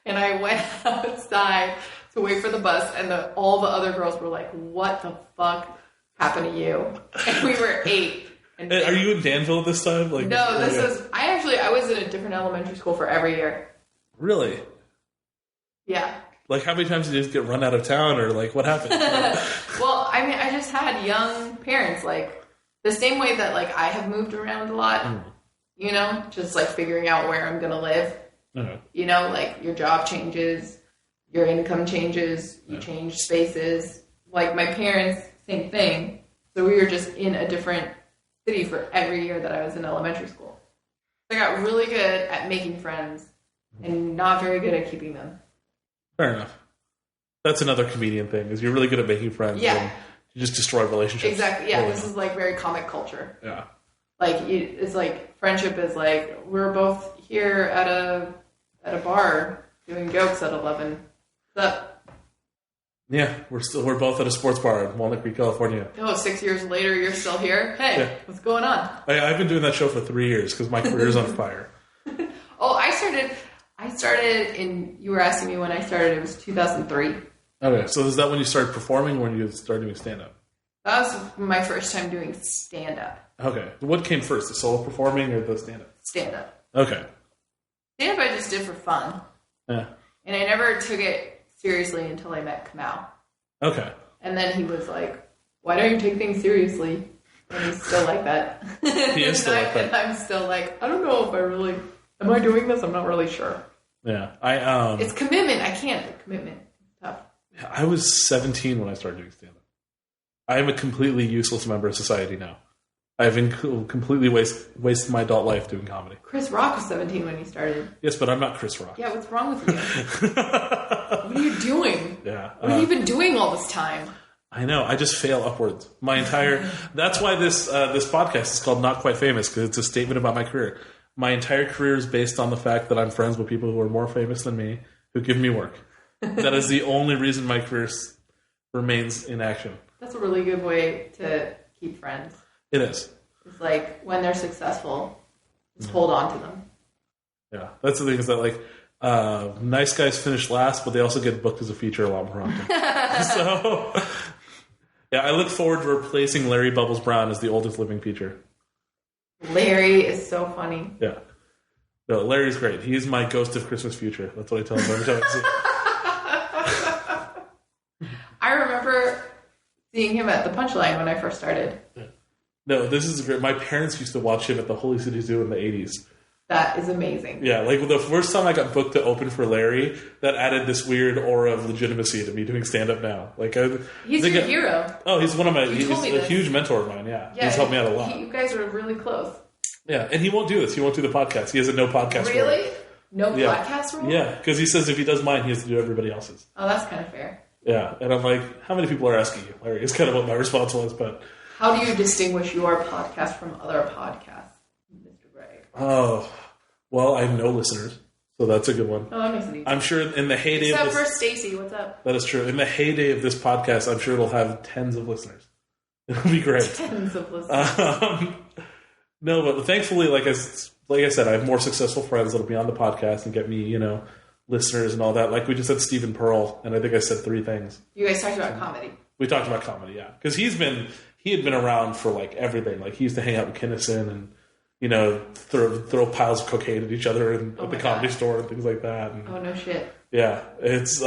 And I went outside to wait for the bus, and all the other girls were like, "What the fuck happened to you?" And we were 8. And Are you in Danville this time? Like, no, I was in a different elementary school for every year. Really? Yeah. Like, how many times did you just get run out of town, or like, what happened? Well, I mean, I just had young parents, like, the same way that, like, I have moved around a lot, you know, just, like, figuring out where I'm going to live. You know, like, your job changes, your income changes, you change spaces. Like, my parents, same thing. So we were just in a different city for every year that I was in elementary school. So I got really good at making friends and not very good at keeping them. Fair enough. That's another comedian thing, is you're really good at making friends. Yeah. And you just destroy relationships. Exactly. Yeah, really this is like very comic culture. Yeah. Like, it's like, friendship is like, we're both here at a bar doing jokes at 11. What's up? Yeah, we're both at a sports bar in Walnut Creek, California. Oh, 6 years later, you're still here? Hey, Yeah. What's going on? I've been doing that show for 3 years because my career is on fire. Oh, I started in, you were asking me when I started, it was 2003. Okay, so is that when you started performing, or when you started doing stand-up? That was my first time doing stand-up. Okay. What came first, the solo performing or the stand-up? Stand-up. Okay. Stand-up I just did for fun. Yeah. And I never took it seriously until I met Kamau. Okay. And then he was like, "Why don't you take things seriously?" And he's still like that. He is still like that. And I'm still like, I don't know if I really... Am I doing this? I'm not really sure. Yeah. It's commitment. I can't. Commitment. It's tough. I was 17 when I started doing stand-up. I am a completely useless member of society now. I've completely wasted my adult life doing comedy. Chris Rock was 17 when he started. Yes, but I'm not Chris Rock. Yeah, what's wrong with you? What are you doing? Yeah. What have you been doing all this time? I know. I just fail upwards. My entire... That's why this podcast is called Not Quite Famous, because it's a statement about my career. My entire career is based on the fact that I'm friends with people who are more famous than me, who give me work. That is the only reason my career remains in action. That's a really good way to keep friends. It is. It's like, when they're successful, just hold on to them. Yeah. That's the thing, is that, like, nice guys finish last, but they also get booked as a feature a lot more often. So, yeah, I look forward to replacing Larry Bubbles Brown as the oldest living feature. Larry is so funny. Yeah. No, Larry's great. He's my ghost of Christmas future. That's what I tell him every time I see him. I remember seeing him at the Punchline when I first started. No, this is great. My parents used to watch him at the Holy City Zoo in the 80s. That is amazing. Yeah, like the first time I got booked to open for Larry, that added this weird aura of legitimacy to me doing stand-up now. Like, he's your hero. Oh, he's one of my... He's a huge mentor of mine, yeah. He's helped me out a lot. You guys are really close. Yeah, and he won't do this. He won't do the podcast. He has a no podcast rule. Really? No podcast rule? Yeah, because he says if he does mine, he has to do everybody else's. Oh, that's kind of fair. Yeah, and I'm like, how many people are asking you, Larry? It's kind of what my response was, but... How do you distinguish your podcast from other podcasts, Mr. Gray? Oh, well, I have no listeners, so that's a good one. Oh, that makes it easy. I'm sure in the heyday Except of this... for Stacy, what's up? That is true. In the heyday of this podcast, I'm sure it'll have tens of listeners. It'll be great. Tens of listeners. No, but thankfully, like I said, I have more successful friends that'll be on the podcast and get me, listeners and all that. Like we just had Stephen Pearl, and I think I said 3 things. You guys talked about comedy. We talked about comedy, yeah, because he had been around for like everything. Like he used to hang out with Kinnison and throw piles of cocaine at each other at the comedy store and things like that. And, oh no shit. Yeah, it's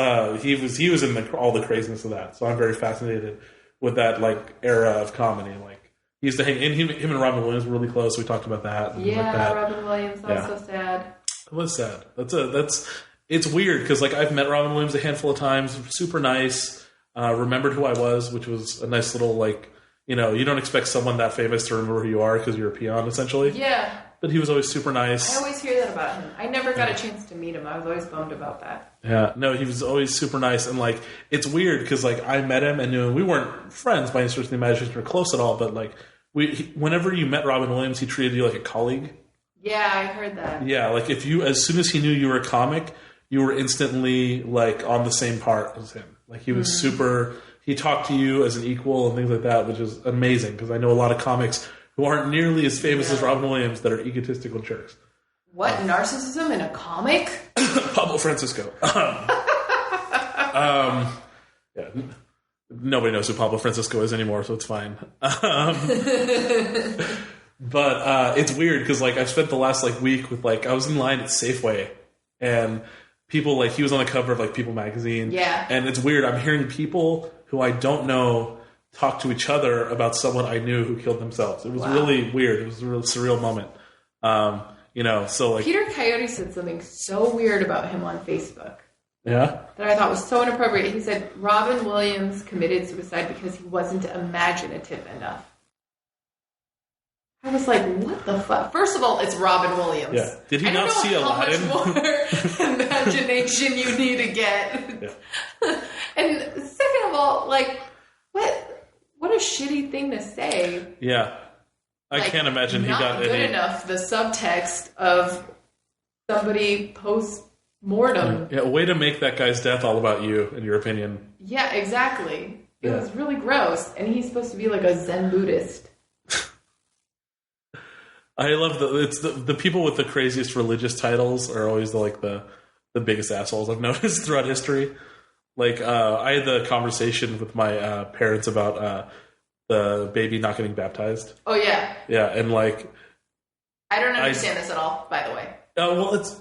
he was in all the craziness of that. So I'm very fascinated with that like era of comedy. Like he used to hang, and him and Robin Williams were really close. We talked about that. And yeah, like that. Robin Williams. That was so sad. It was sad. It's weird because like I've met Robin Williams a handful of times. Super nice. Remembered who I was, which was a nice little like. You don't expect someone that famous to remember who you are because you're a peon, essentially. Yeah. But he was always super nice. I always hear that about him. I never got a chance to meet him. I was always bummed about that. Yeah. No, he was always super nice. And, like, it's weird because, like, I met him and we weren't friends by any stretch of the imagination or close at all. But, like, whenever you met Robin Williams, he treated you like a colleague. Yeah, I heard that. Yeah. Like, as soon as he knew you were a comic, you were instantly like on the same part as him. Like he was super. He talked to you as an equal and things like that, which is amazing because I know a lot of comics who aren't nearly as famous as Robin Williams that are egotistical jerks. What narcissism in a comic? Pablo Francisco. Yeah, nobody knows who Pablo Francisco is anymore, so it's fine. But it's weird because like I've spent the last like week with like I was in line at Safeway and people like he was on the cover of like People magazine. Yeah, and it's weird. I'm hearing people who I don't know talk to each other about someone I knew who killed themselves. It was really weird. It was a real surreal moment. So like Peter Coyote said something so weird about him on Facebook. Yeah. That I thought was so inappropriate. He said Robin Williams committed suicide because he wasn't imaginative enough. I was like, what the fuck? First of all, it's Robin Williams. Yeah. Did he not see Aladdin? How much more imagination you need to get. Yeah. And second of all, like, what a shitty thing to say. Yeah. I like, can't imagine he got not good enough, the subtext of somebody post-mortem. Yeah, way to make that guy's death all about you, in your opinion. Yeah, exactly. It was really gross. And he's supposed to be like a Zen Buddhist. I love the people with the craziest religious titles are always the biggest assholes I've noticed throughout history. Like I had the conversation with my parents about the baby not getting baptized. Oh yeah. Yeah, and like I don't understand this at all. By the way. Well, it's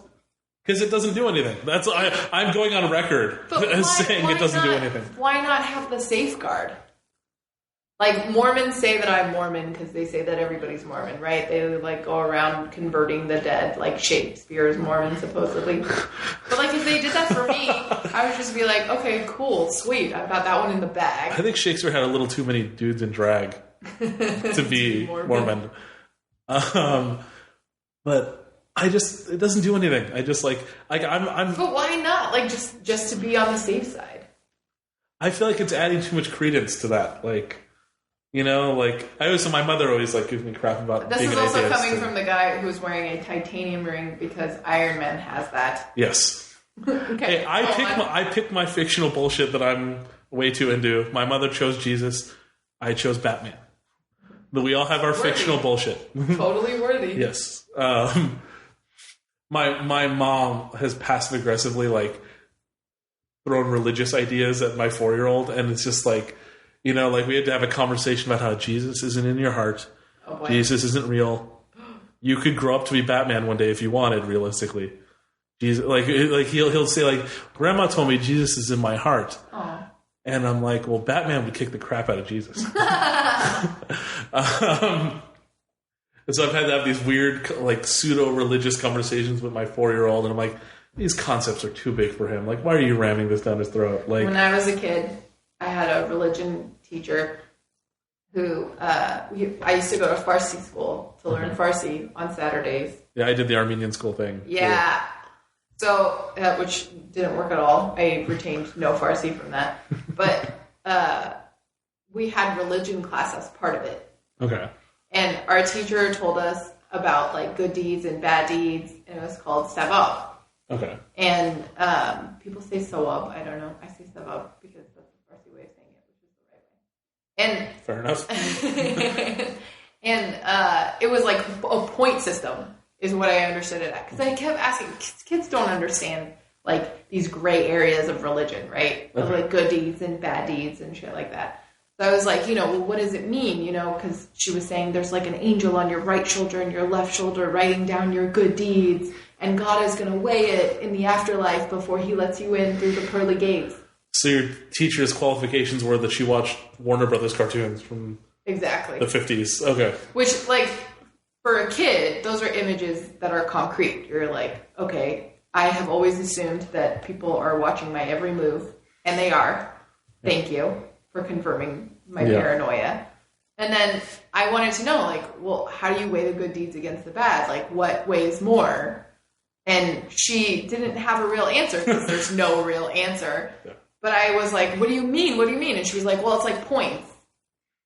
because it doesn't do anything. That's I'm going on record as saying it doesn't do anything. Why not have the safeguard? Like, Mormons say that I'm Mormon because they say that everybody's Mormon, right? They, like, go around converting the dead, like Shakespeare is Mormon, supposedly. But, like, if they did that for me, I would just be like, okay, cool, sweet, I've got that one in the bag. I think Shakespeare had a little too many dudes in drag to be Mormon. But it doesn't do anything. I just, I'm... But why not? Like, just to be on the safe side. I feel like it's adding too much credence to that, like... You know, like my mother always like gives me crap about. This is also coming from the guy who's wearing a titanium ring because Iron Man has that. Yes. Okay. Hey, I pick my fictional bullshit that I'm way too into. My mother chose Jesus. I chose Batman. But we all have our fictional bullshit. Totally worthy. Yes. My mom has passive aggressively like thrown religious ideas at my 4-year-old, and it's just like. You know, like we had to have a conversation about how Jesus isn't in your heart. Oh, boy. Jesus isn't real. You could grow up to be Batman one day if you wanted, realistically. Jesus, like he'll say, like, Grandma told me Jesus is in my heart. Aww. And I'm like, well, Batman would kick the crap out of Jesus. So I've had to have these weird, like, pseudo-religious conversations with my 4-year-old, and I'm like, these concepts are too big for him. Like, why are you ramming this down his throat? Like, when I was a kid, I had a religion teacher who I used to go to Farsi school to learn Farsi on Saturdays. Yeah, I did the Armenian school thing. Yeah. Too. So, which didn't work at all. I retained no Farsi from that. But we had religion class as part of it. Okay. And our teacher told us about like good deeds and bad deeds, and it was called Savab. Okay. And people say Sawab. I don't know. I say Savab because that's the Farsi way of saying it, which is the right way. And fair enough. and it was like a point system is what I understood it at. Because I kept asking, kids don't understand like these gray areas of religion, right? Okay. Of like good deeds and bad deeds and shit like that. So I was like, well, what does it mean? Because she was saying there's like an angel on your right shoulder and your left shoulder writing down your good deeds. And God is going to weigh it in the afterlife before he lets you in through the pearly gates. So your teacher's qualifications were that she watched Warner Brothers cartoons from exactly the 50s. Okay. Which, like, for a kid, those are images that are concrete. You're like, okay, I have always assumed that people are watching my every move. And they are. Thank you for confirming my paranoia. And then I wanted to know, like, well, how do you weigh the good deeds against the bad? Like, what weighs more? And she didn't have a real answer because there's no real answer. Yeah. But I was like, what do you mean? What do you mean? And she was like, well, it's like points.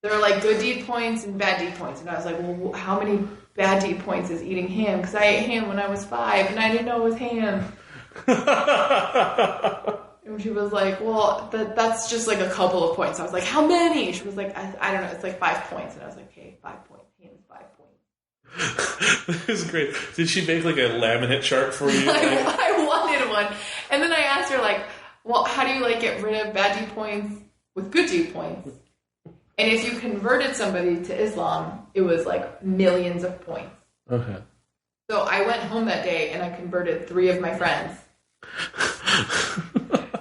There are like good deed points and bad deed points. And I was like, well, how many bad deed points is eating ham? Because I ate ham when I was 5 and I didn't know it was ham. And she was like, well, that's just like a couple of points. I was like, how many? She was like, I don't know, it's like 5 points. And I was like, okay, 5 points. Hands 5 points. That was great. Did she make like a laminate chart for you? I wanted one. And then I asked her, like, well, how do you like get rid of bad deed points with good deed points? And if you converted somebody to Islam, it was like millions of points. Okay. So I went home that day and I converted 3 of my friends.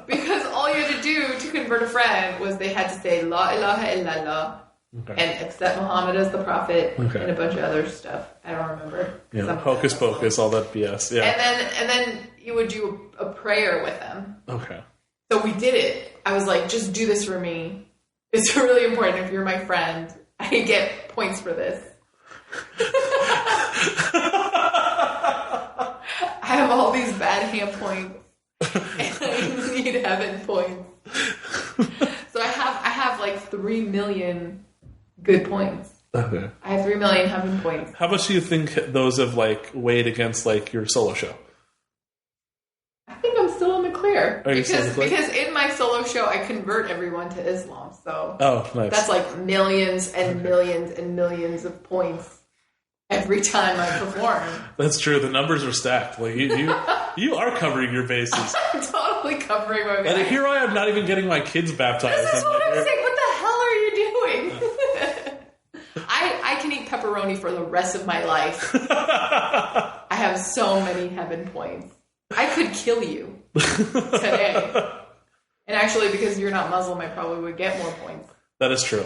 Because all you had to do to convert a friend was they had to say La ilaha illallah and accept Muhammad as the prophet and a bunch of other stuff. I don't remember. Yeah, hocus pocus, all that BS. Yeah. And then you would do a prayer with them. Okay. So we did it. I was like, just do this for me. It's really important. If you're my friend, I get points for this. I have all these bad hand points. And I need heaven points. So I have like 3 million good points. Okay. I have 3 million heaven points. How much do you think those have like weighed against like your solo show? I think I'm still in the clear. Are you still in the clear? Because in my solo show I convert everyone to Islam. So nice. That's like millions and millions and millions of points every time I perform. That's true. The numbers are stacked. Like you are covering your bases. I'm totally covering my bases. And here I am, not even getting my kids baptized. This is what I'm saying. What the hell are you doing? I can eat pepperoni for the rest of my life. I have so many heaven points. I could kill you today. And actually, because you're not Muslim, I probably would get more points. That is true.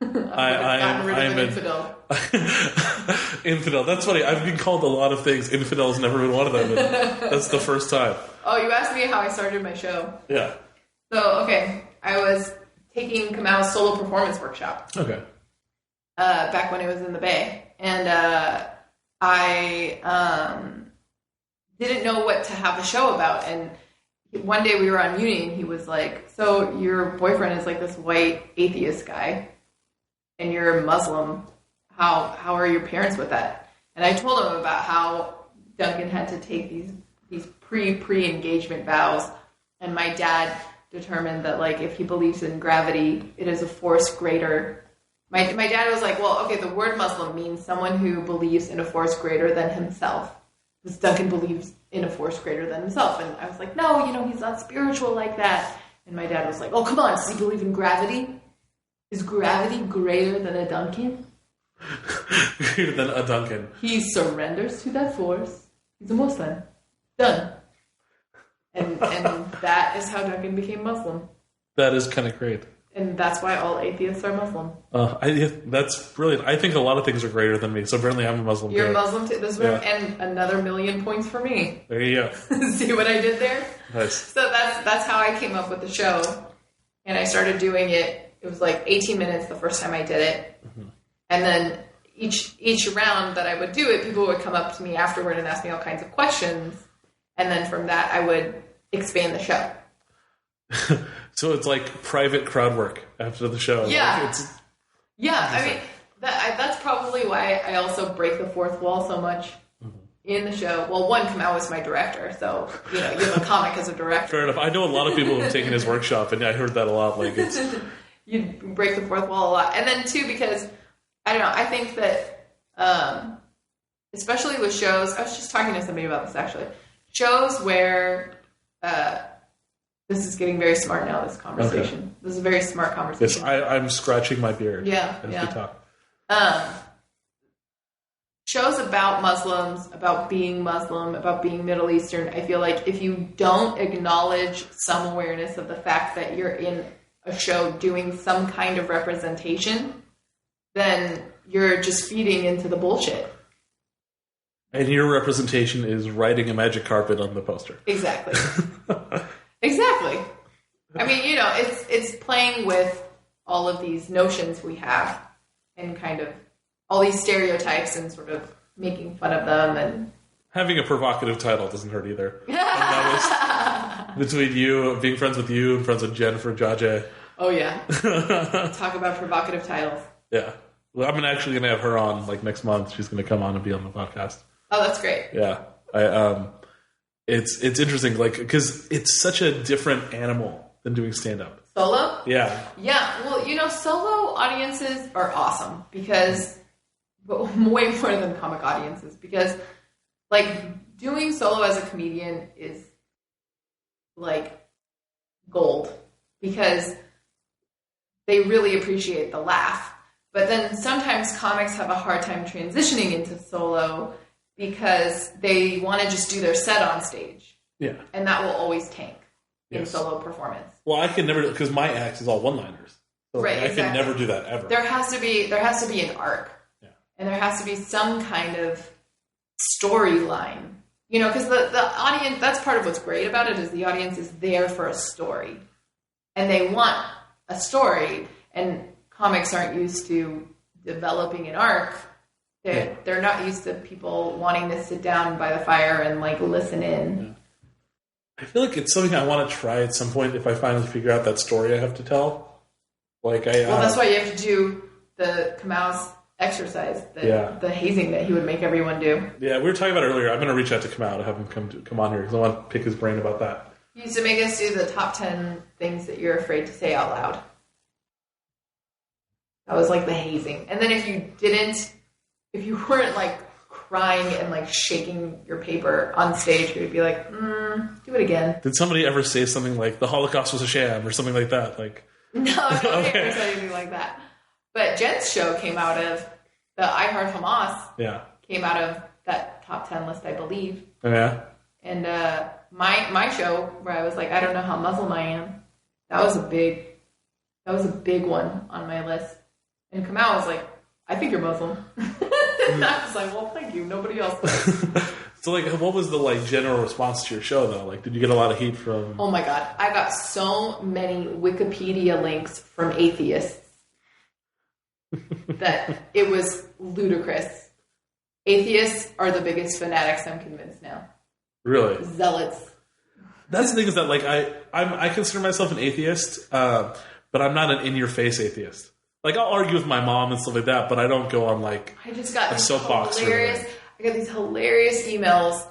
I am an infidel. Infidel. That's funny. I've been called a lot of things. Infidel has never been one of them. That's the first time. Oh, you asked me how I started my show. Yeah. So, okay. I was taking Kamal's solo performance workshop. Okay. Back when it was in the Bay. And I didn't know what to have a show about. And one day we were on Uni and he was like, so your boyfriend is like this white atheist guy and you're Muslim. How are your parents with that? And I told him about how Duncan had to take these pre-engagement vows, and my dad determined that like if he believes in gravity, it is a force greater. My dad was like, well, okay, the word Muslim means someone who believes in a force greater than himself. Because Duncan believes in a force greater than himself. And I was like, no, he's not spiritual like that. And my dad was like, oh, come on, does he believe in gravity? Is gravity greater than a Duncan? Greater than a Duncan. He surrenders to that force. He's a Muslim. Done. And that is how Duncan became Muslim. That is kind of great. And that's why all atheists are Muslim. That's brilliant. I think a lot of things are greater than me, so apparently I'm a Muslim You're too. Muslim too. And another million points for me. There you go. See what I did there? Nice. So that's how I came up with the show. And I started doing it. It was like 18 minutes the first time I did it. Mm-hmm. And then each round that I would do it, people would come up to me afterward and ask me all kinds of questions. And then from that, I would expand the show. So it's like private crowd work after the show. Yeah. Like I mean, that's probably why I also break the fourth wall so much in the show. Well, one, Kamal was my director, so, you have a comic as a director. Fair enough. I know a lot of people who have taken his workshop, and I heard that a lot. Like it's You break the fourth wall a lot. And then, too, because, I don't know, I think that, especially with shows, I was just talking to somebody about this, actually. Shows where... this is getting very smart now, this conversation. Okay. This is a very smart conversation. Yes, I'm scratching my beard as we talk. Shows about Muslims, about being Muslim, about being Middle Eastern, I feel like if you don't acknowledge some awareness of the fact that you're in a show doing some kind of representation, then you're just feeding into the bullshit. And your representation is riding a magic carpet on the poster. Exactly. Exactly. I mean, it's playing with all of these notions we have and kind of all these stereotypes and sort of making fun of them. And having a provocative title doesn't hurt either. And that was between you, being friends with you and friends with Jennifer Jaje. Oh, yeah. Talk about provocative titles. Yeah. Well, I'm actually going to have her on like next month. She's going to come on and be on the podcast. Oh, that's great. Yeah. it's interesting, like, because it's such a different animal than doing stand-up. Solo? Yeah. Yeah. Well, solo audiences are awesome because, but way more than comic audiences, because, like, doing solo as a comedian is, like, gold, because they really appreciate the laugh. But then sometimes comics have a hard time transitioning into solo because they want to just do their set on stage. Yeah. And that will always tank in Yes. solo performance. Well, I can never, because my act is all one-liners. So Right, I exactly. can never do that ever. There has to be an arc. Yeah. And there has to be some kind of storyline. Because the audience, that's part of what's great about it, is the audience is there for a story. And they want a story. And comics aren't used to developing an arc. They're not used to people wanting to sit down by the fire and, like, listen in. Yeah. I feel like it's something I want to try at some point if I finally figure out that story I have to tell. Like, well, that's why you have to do the Kamau's exercise, the hazing that he would make everyone do. Yeah, we were talking about it earlier. I'm going to reach out to Kamau to have him come on here because I want to pick his brain about that. He used to make us do the top 10 things that you're afraid to say out loud. That was like the hazing. And then if you weren't, like, crying and, like, shaking your paper on stage, you would be like, do it again. Did somebody ever say something like the Holocaust was a sham or something like that? Like, no, nobody ever said anything like that. But Jen's show came out of the I Heart Hamas. Yeah. Came out of that top 10 list, I believe. Yeah. And my show, where I was like, I don't know how Muslim I am, that was a big one on my list. And Kamau was like, I think you're Muslim. And I was like, well, thank you. Nobody else does. So, like, what was the, like, general response to your show, though? Like, did you get a lot of heat from... Oh, my God. I got so many Wikipedia links from atheists that it was ludicrous. Atheists are the biggest fanatics, I'm convinced now. Really? Zealots. That's the thing, is that, like, I consider myself an atheist, but I'm not an in-your-face atheist. Like, I'll argue with my mom and stuff like that, but I don't go on, like, I just got a soapbox. I got these hilarious emails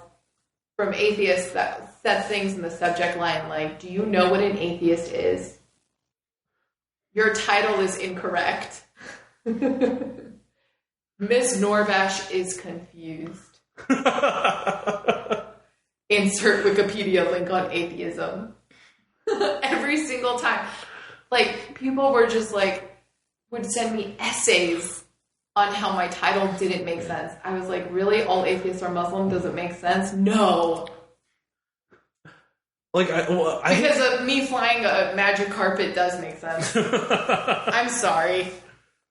from atheists that said things in the subject line like, do you know what an atheist is? Your title is incorrect. Miss Noorbaksh is confused. Insert Wikipedia link on atheism. Every single time. Like, people were just like, would send me essays on how my title didn't make sense. I was like, really? All atheists are Muslim? Does it make sense? No. Like, because of me flying a magic carpet does make sense. I'm sorry.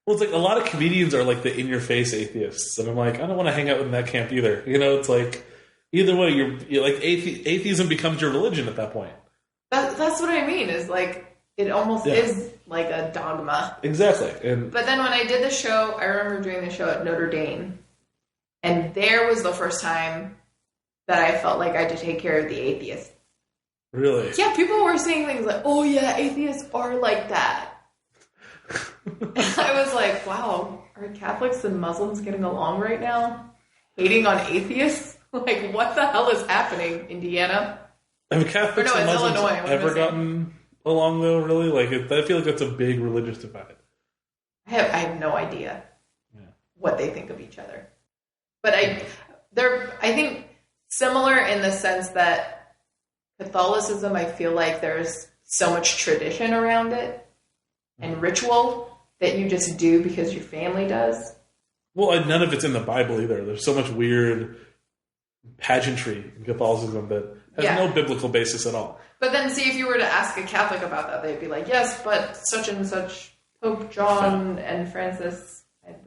Well, it's like a lot of comedians are like the in-your-face atheists, and I'm like, I don't want to hang out in that camp either. It's like, either way, you're like, atheism becomes your religion at that point. That's what I mean, is like, it almost is like a dogma. Exactly. But then when I did the show, I remember doing the show at Notre Dame, and there was the first time that I felt like I had to take care of the atheists. Really? Yeah, people were saying things like, oh yeah, atheists are like that. And I was like, wow, are Catholics and Muslims getting along right now? Hating on atheists? Like, what the hell is happening, Indiana? Have Catholics and Muslims Illinois, ever gotten along, though, really? Like, I feel like that's a big religious divide. I have no idea what they think of each other. But they're, I think, similar in the sense that Catholicism, I feel like there's so much tradition around it and ritual that you just do because your family does. Well, none of it's in the Bible either. There's so much weird pageantry in Catholicism that has no biblical basis at all. But then, see, if you were to ask a Catholic about that, they'd be like, yes, but such and such Pope John and Francis. This is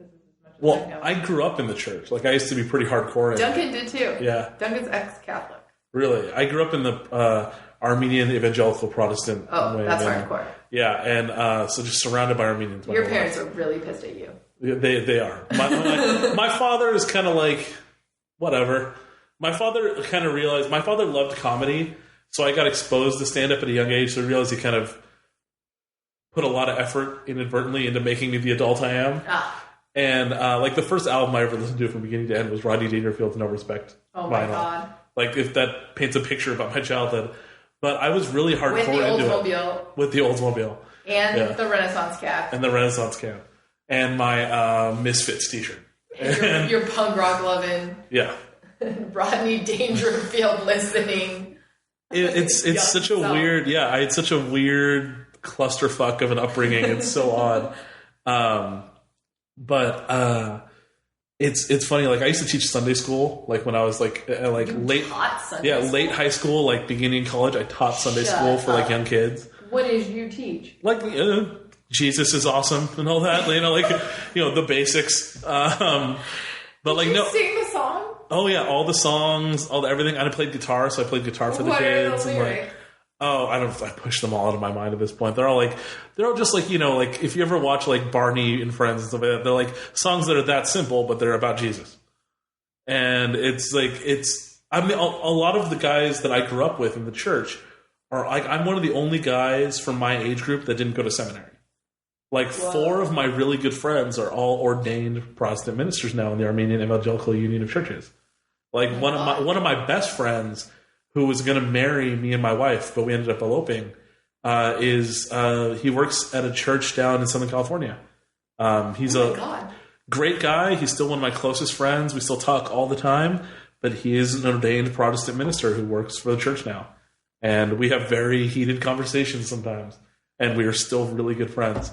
as much as I know. I grew up in the church. Like, I used to be pretty hardcore. Duncan did too. Yeah. Duncan's ex-Catholic. Really? I grew up in the Armenian evangelical Protestant way. That's hardcore. Yeah, and so just surrounded by Armenians. Your parents are really pissed at you. They are. My father is kind of like, whatever. My father kind of realized, my father loved comedy, so I got exposed to stand-up at a young age, so I realized he kind of put a lot of effort inadvertently into making me the adult I am. And like the first album I ever listened to from beginning to end was Rodney Dangerfield's No Respect. Oh my God. Like, if that paints a picture about my childhood. But I was really hardcore into it. With the Oldsmobile. And the Renaissance cap. And the Renaissance cap. And my Misfits t-shirt. Your punk rock loving. Yeah. Rodney Dangerfield listening. It's such a weird... Yeah, I had such a weird clusterfuck of an upbringing. It's so odd. But it's funny. Like, I used to teach Sunday school. Like, when I was late high school, like beginning college, I taught Sunday school for like young kids. What did you teach? Like, Jesus is awesome and all that. The basics. But did you sing the song? Oh yeah, all the songs, everything. I played guitar, so I played guitar for the kids. What are the lyrics? I don't know if I push them all out of my mind at this point. They're all just like, if you ever watch like Barney and Friends and stuff like that, they're like songs that are that simple, but they're about Jesus. And a lot of the guys that I grew up with in the church are like, I'm one of the only guys from my age group that didn't go to seminary. Like, 4 of my really good friends are all ordained Protestant ministers now in the Armenian Evangelical Union of Churches. Like, one of my best friends, who was going to marry me and my wife, but we ended up eloping, he works at a church down in Southern California. He's great guy. He's still one of my closest friends. We still talk all the time, but he is an ordained Protestant minister who works for the church now. And we have very heated conversations sometimes, and we are still really good friends.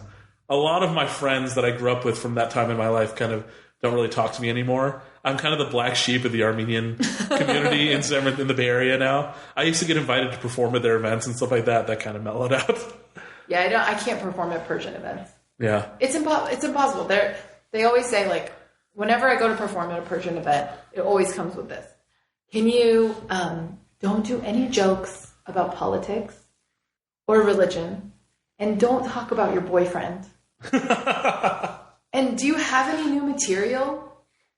A lot of my friends that I grew up with from that time in my life kind of don't really talk to me anymore. I'm kind of the black sheep of the Armenian community in the Bay Area now. I used to get invited to perform at their events and stuff like that. That kind of mellowed out. Yeah, I can't perform at Persian events. Yeah. It's impossible. They always say, like, whenever I go to perform at a Persian event, it always comes with this. Can you don't do any jokes about politics or religion, and don't talk about your boyfriend. And do you have any new material?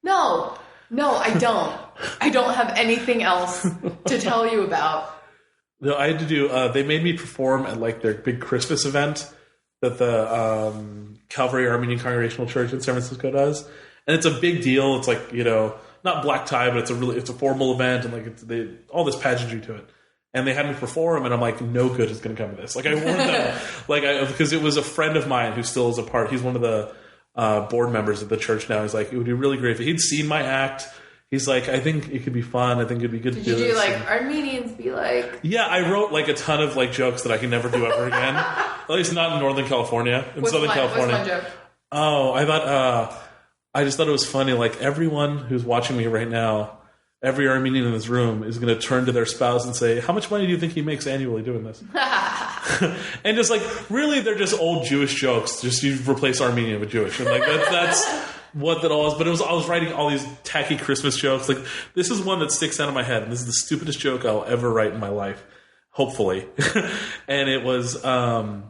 No, I don't. I don't have anything else to tell you about. No, I had to do, they made me perform at like their big Christmas event that the Calvary Armenian Congregational Church in San Francisco does. And it's a big deal. It's like, not black tie, but it's a formal event, and like all this pageantry to it. And they had me perform, and I'm like, no good is going to come of this. Like, I warned them, because it was a friend of mine who still is a part. He's one of the board members of the church now. He's like, it would be really great if he'd seen my act. He's like, I think it could be fun. I think it'd be good to do this. Did you do like Armenians be like? Yeah, I wrote like a ton of like jokes that I can never do ever again. At least not in Northern California. In Southern California. What's one joke? Oh, I just thought it was funny. Like, everyone who's watching me right now, every Armenian in this room is going to turn to their spouse and say, how much money do you think he makes annually doing this? And just like, really, they're just old Jewish jokes. Just you replace Armenian with Jewish. And like, that's what that all is. But I was writing all these tacky Christmas jokes. Like, this is one that sticks out of my head. And this is the stupidest joke I'll ever write in my life. Hopefully. And it was, I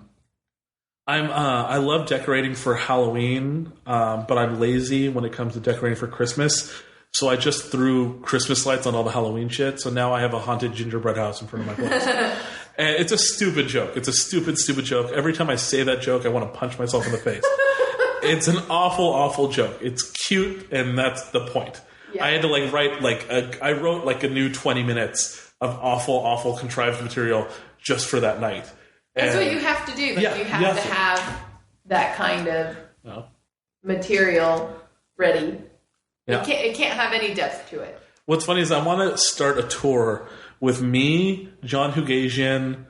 love decorating for Halloween, but I'm lazy when it comes to decorating for Christmas. So I just threw Christmas lights on all the Halloween shit. So now I have a haunted gingerbread house in front of my place. And it's a stupid joke. It's a stupid joke. Every time I say that joke, I want to punch myself in the face. It's an awful, awful joke. It's cute, and that's the point. Yeah. I had to I wrote like a new 20 minutes of awful, awful contrived material just for that night. That's what you have to do. Like, you have to have that kind of material ready. Yeah. It can't have any depth to it. What's funny is I want to start a tour with me, John Hugasian,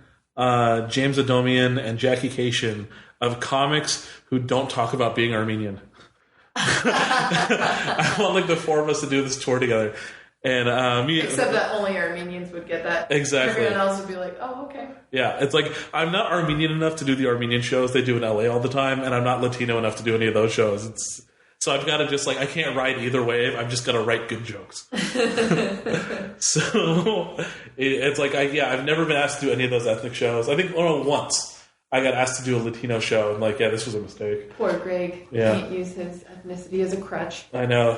James Adomian, and Jackie Cation of comics who don't talk about being Armenian. I want like the 4 of us to do this tour together. And except that only Armenians would get that. Exactly. Everyone else would be like, oh, okay. Yeah, it's like, I'm not Armenian enough to do the Armenian shows they do in LA all the time, and I'm not Latino enough to do any of those shows. So I've got to just I can't ride either wave. I've just got to write good jokes. So it's like, I've never been asked to do any of those ethnic shows. I think once I got asked to do a Latino show, and this was a mistake. Poor Greg. Yeah. He can't use his ethnicity as a crutch. I know.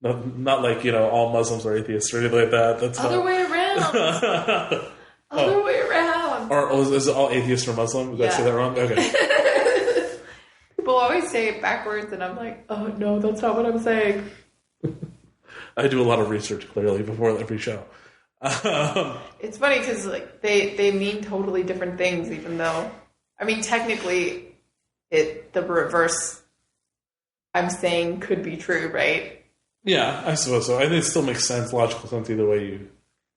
Not like, all Muslims are atheists or anything like that. That's other way around. Other way around. Or is it all atheists or Muslim? Did I say that wrong? Okay. People always say it backwards, and I'm like, oh, no, that's not what I'm saying. I do a lot of research, clearly, before every show. It's funny because like they mean totally different things, even though, I mean, technically, the reverse I'm saying could be true, right? Yeah, I suppose so. I think it still makes sense, logical sense, either way you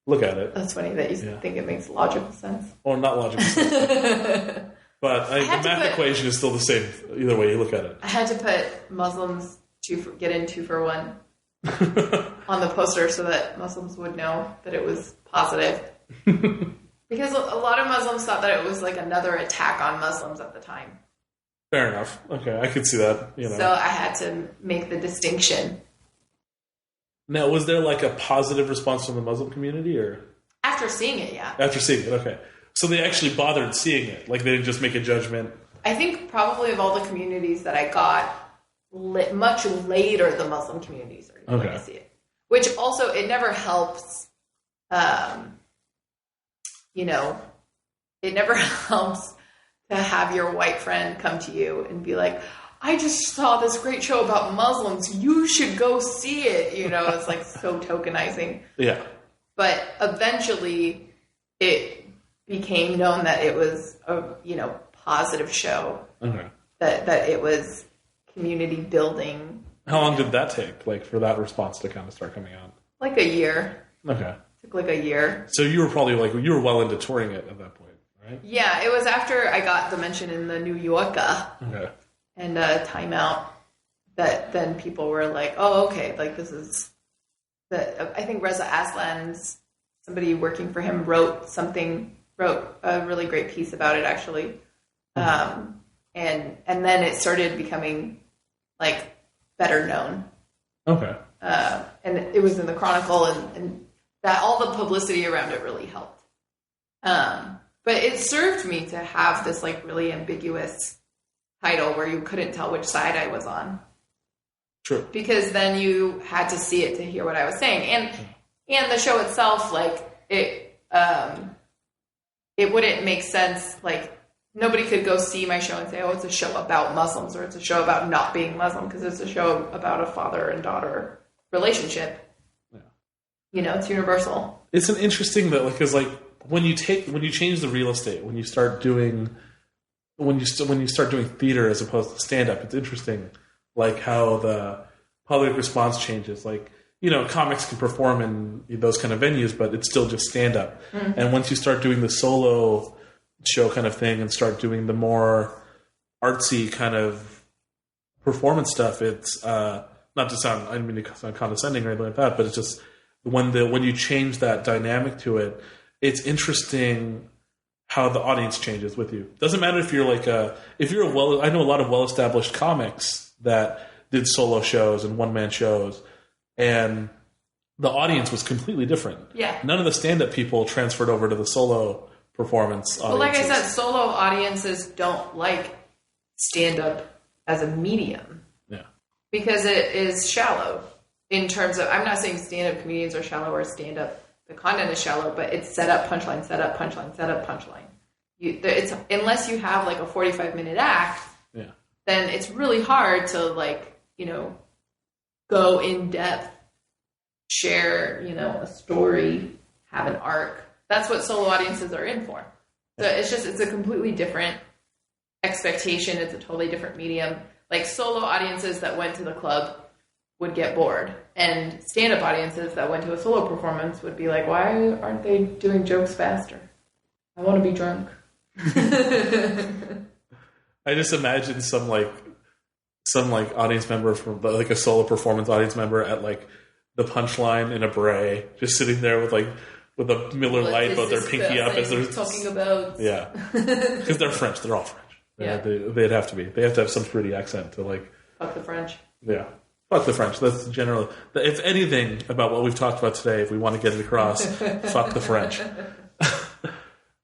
look at it. That's funny that you think it makes logical sense. Or not logical sense. But the math equation is still the same, either way you look at it. I had to put Muslims get in 2 for 1 on the poster so that Muslims would know that it was positive. Because a lot of Muslims thought that it was like another attack on Muslims at the time. Fair enough. Okay, I could see that. So I had to make the distinction. Now, was there like a positive response from the Muslim community, or after seeing it? Yeah. After seeing it, okay. So they actually bothered seeing it. Like they didn't just make a judgment. I think probably of all the communities that I got, much later the Muslim communities are going to see it. Which also, it never helps. It never helps to have your white friend come to you and be like, I just saw this great show about Muslims. You should go see it. It's like so tokenizing. Yeah. But eventually it became known that it was a, positive show. Okay. That it was community building. How long did that take, like, for that response to kind of start coming out? Like a year. Okay. It took like a year. So you were probably you were well into touring it at that point, right? Yeah, it was after I got the mention in the New Yorker. Okay. And Time Out, that then people were like, oh, okay, like this is I think Reza Aslan's, somebody working for him wrote a really great piece about it, actually. And then it started becoming like better known. Okay. And it was in the Chronicle, and that all the publicity around it really helped. But it served me to have this like really ambiguous title where you couldn't tell which side I was on. True. Because then you had to see it to hear what I was saying. And the show itself, like, it wouldn't make sense. Like, nobody could go see my show and say, oh, it's a show about Muslims, or it's a show about not being Muslim, because it's a show about a father and daughter relationship. Yeah. It's universal. It's an interesting, though, because like when you change the real estate, when you start doing theater as opposed to stand-up, it's interesting, like how the public response changes. Like, comics can perform in those kind of venues, but it's still just stand-up. Mm-hmm. And once you start doing the solo show kind of thing and start doing the more artsy kind of performance stuff, it's not to sound, I didn't mean to sound condescending or anything like that, but it's just when you change that dynamic to it, it's interesting how the audience changes with you. Doesn't matter if you're like I know a lot of well-established comics that did solo shows and one-man shows, and the audience was completely different. Yeah. None of the stand-up people transferred over to the solo performance audiences. Well, like I said, solo audiences don't like stand-up as a medium. Yeah. Because it is shallow in terms of, I'm not saying stand-up comedians are shallow or stand-up. The content is shallow, but it's set up, punchline, set up, punchline, set up, punchline. It's unless you have like a 45-minute act, then it's really hard to go in depth, share, a story, have an arc. That's what solo audiences are in for. So it's a completely different expectation. It's a totally different medium. Like solo audiences that went to the club would get bored, and stand-up audiences that went to a solo performance would be like, why aren't they doing jokes faster? I want to be drunk. I just imagine some audience member from like a solo performance audience member at like the punchline in a beret, just sitting there with a Miller Lite, but their pinky up as they're talking about. Yeah, because they're French. They're all French. Yeah, they'd have to be. They have to have some pretty accent to like. Fuck the French. Yeah. Fuck the French. That's generally, if anything about what we've talked about today, if we want to get it across, fuck the French.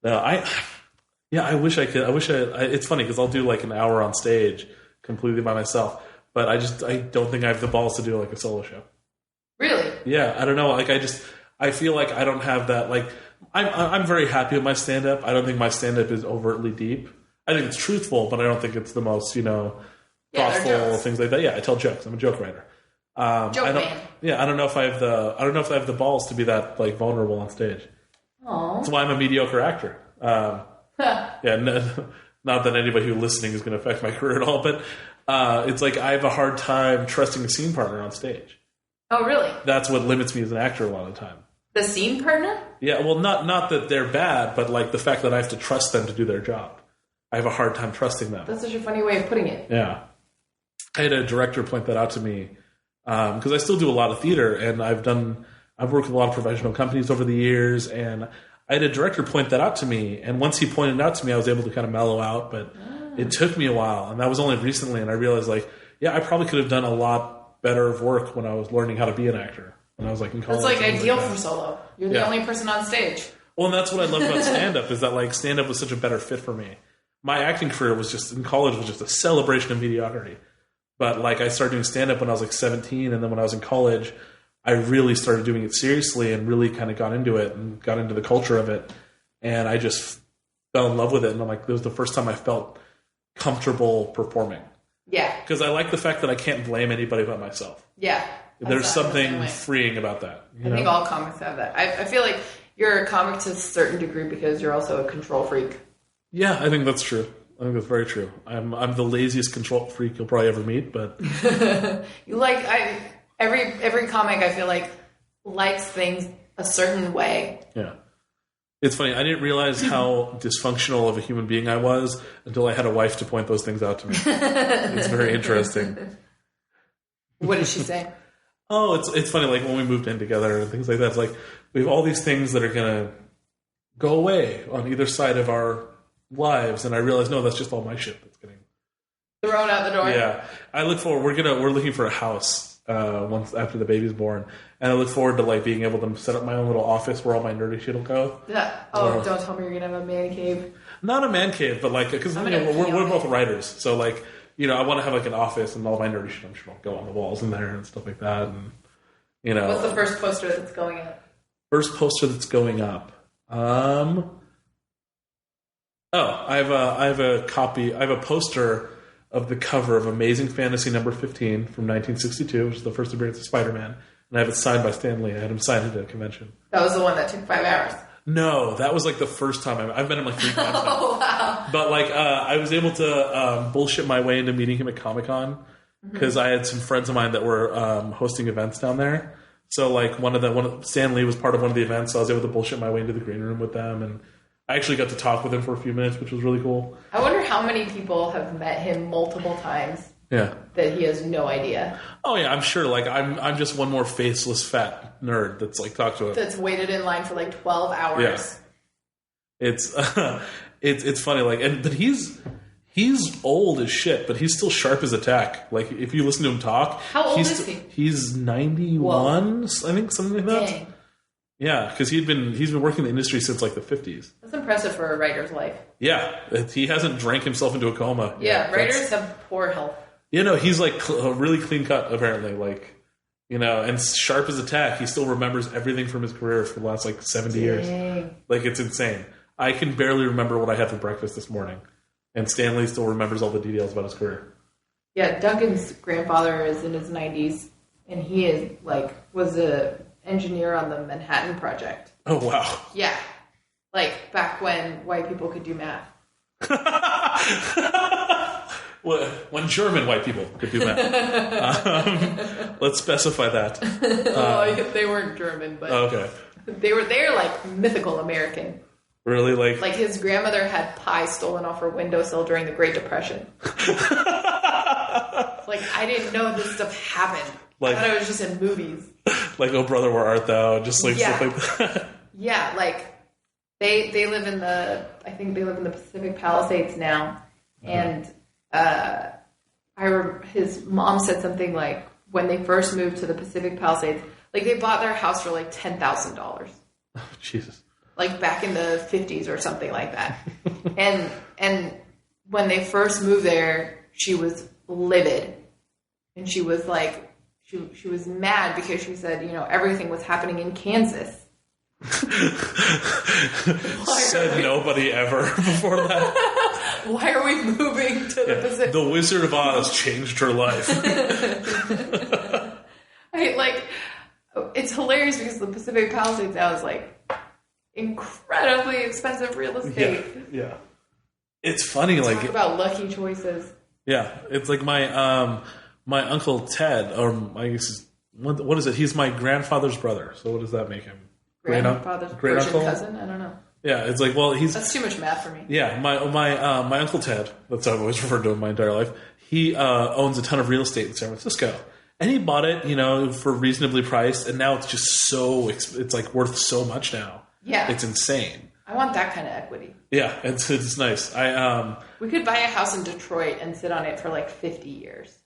No, I wish I could. It's funny because I'll do like an hour on stage completely by myself, but I don't think I have the balls to do like a solo show. Really? Yeah, I don't know. Like I feel like I don't have that. Like I'm very happy with my stand up. I don't think my stand up is overtly deep. I think it's truthful, but I don't think it's the most thoughtful things like that. Yeah, I tell jokes. I'm a joke writer. Joke man. Yeah, I don't know if I have the balls to be that like vulnerable on stage. Aww. That's why I'm a mediocre actor. Not that anybody who's listening is going to affect my career at all, but it's like I have a hard time trusting a scene partner on stage. Oh, really? That's what limits me as an actor a lot of the time. The scene partner? Yeah, well, not that they're bad, but like the fact that I have to trust them to do their job. I have a hard time trusting them. That's such a funny way of putting it. Yeah. I had a director point that out to me because I still do a lot of theater, and I've worked with a lot of professional companies over the years, and I had a director point that out to me, and once he pointed it out to me, I was able to kind of mellow out, but it took me a while, and that was only recently, and I realized, like, yeah, I probably could have done a lot better of work when I was learning how to be an actor, when I was, like, in college. That's, like, ideal for solo. You're the only person on stage. Well, and that's what I love about stand-up, is that, like, stand-up was such a better fit for me. My acting career was just, in college, was just a celebration of mediocrity. But, like, I started doing stand-up when I was, like, 17, and then when I was in college, I really started doing it seriously and really kind of got into it and got into the culture of it. And I just fell in love with it. And I'm like, it was the first time I felt comfortable performing. Yeah. Because I like the fact that I can't blame anybody but myself. Yeah. There's something freeing about that. I think all comics have that. I feel like you're a comic to a certain degree because you're also a control freak. Yeah, I think that's true. I think that's very true. I'm the laziest control freak you'll probably ever meet, but you like every comic I feel like likes things a certain way. Yeah. It's funny, I didn't realize how dysfunctional of a human being I was until I had a wife to point those things out to me. It's very interesting. What did she say? Oh, it's funny, like when we moved in together and things like that, it's like we have all these things that are gonna go away on either side of our lives, and I realized, no, that's just all my shit that's getting thrown out the door. Yeah. I look forward, we're looking for a house once after the baby's born, and I look forward to like being able to set up my own little office where all my nerdy shit will go. Yeah. Oh, don't tell me you're gonna have a man cave. Not a man cave, but like because we're both writers, so like I want to have like an office and all my nerdy shit I'm sure will go on the walls in there and stuff like that, and What's the first poster that's going up? First poster that's going up. I have a copy. I have a poster of the cover of Amazing Fantasy number 15 from 1962, which is the first appearance of Spider-Man, and I have it signed by Stan Lee. I had him sign it at a convention. That was the one that took 5 hours. No, that was like the first time I've met him like 3 times now. Oh, wow. But like I was able to bullshit my way into meeting him at Comic-Con because I had some friends of mine that were hosting events down there. So like Stan Lee was part of one of the events, so I was able to bullshit my way into the green room with them, and I actually got to talk with him for a few minutes, which was really cool. I wonder how many people have met him multiple times. Yeah. That he has no idea. Oh yeah, I'm sure. Like I'm just one more faceless fat nerd that's like talked to him. That's waited in line for like 12 hours. Yeah. It's funny. Like, but he's old as shit, but he's still sharp as a tack. Like if you listen to him talk, how old is he? He's 91, whoa. I think, something like that. Dang. Yeah, because he's been working in the industry since like the 50s. That's impressive for a writer's life. Yeah, he hasn't drank himself into a coma. Yeah, writers have poor health. He's like really clean cut apparently, like and sharp as a tack. He still remembers everything from his career for the last like 70 years. Like it's insane. I can barely remember what I had for breakfast this morning, and Stanley still remembers all the details about his career. Yeah, Duncan's grandfather is in his 90s, and he is was a engineer on the Manhattan Project. Oh wow! Yeah, like back when white people could do math. When German white people could do math. Let's specify that. They weren't German, but okay. They're like mythical American. Really, like his grandmother had pie stolen off her windowsill during the Great Depression. Like I didn't know this stuff happened. I thought it was just in movies. Like Oh Brother, Where Art Thou? Just like stuff like that. Yeah, like they live in the Pacific Palisades now, and his mom said something like when they first moved to the Pacific Palisades, like they bought their house for like $10,000. Oh, Jesus! Like back in the 50s or something like that, and when they first moved there, she was livid, and she was like. She was mad because she said, everything was happening in Kansas. Said nobody ever before that. Why are we moving to the Pacific? The Wizard of Oz changed her life. It's hilarious because the Pacific Palisades now is like incredibly expensive real estate. Yeah. It's funny, Talk about lucky choices. Yeah, it's like my Uncle Ted, or I guess what is it? He's my grandfather's brother. So what does that make him? Grandfather's great uncle? cousin? I don't know. Yeah, it's like, that's too much math for me. Yeah, my Uncle Ted, that's how I've always referred to him my entire life. He owns a ton of real estate in San Francisco, and he bought it, for reasonably priced, and now it's just it's like worth so much now. Yeah, it's insane. I want that kind of equity. Yeah, it's nice. We could buy a house in Detroit and sit on it for like 50 years,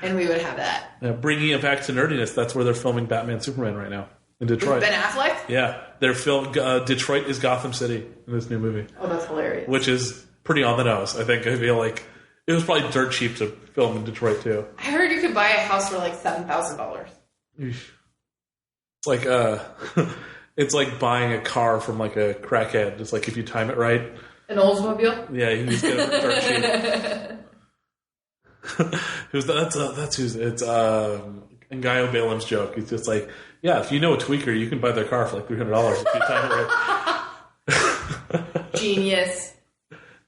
and we would have that. Yeah, bringing it back to nerdiness, that's where they're filming Batman Superman right now. In Detroit. With Ben Affleck? Yeah. Detroit is Gotham City in this new movie. Oh, that's hilarious. Which is pretty on the nose. I feel like it was probably dirt cheap to film in Detroit, too. I heard you could buy a house for like $7,000. It's like, it's like buying a car from like a crackhead. It's like if you time it right. An Oldsmobile? Yeah, you can just get it for dirt cheap. It's Ngaio Balem's joke. He's just like, yeah, if you know a tweaker, you can buy their car for like $300 if you time it right. Genius.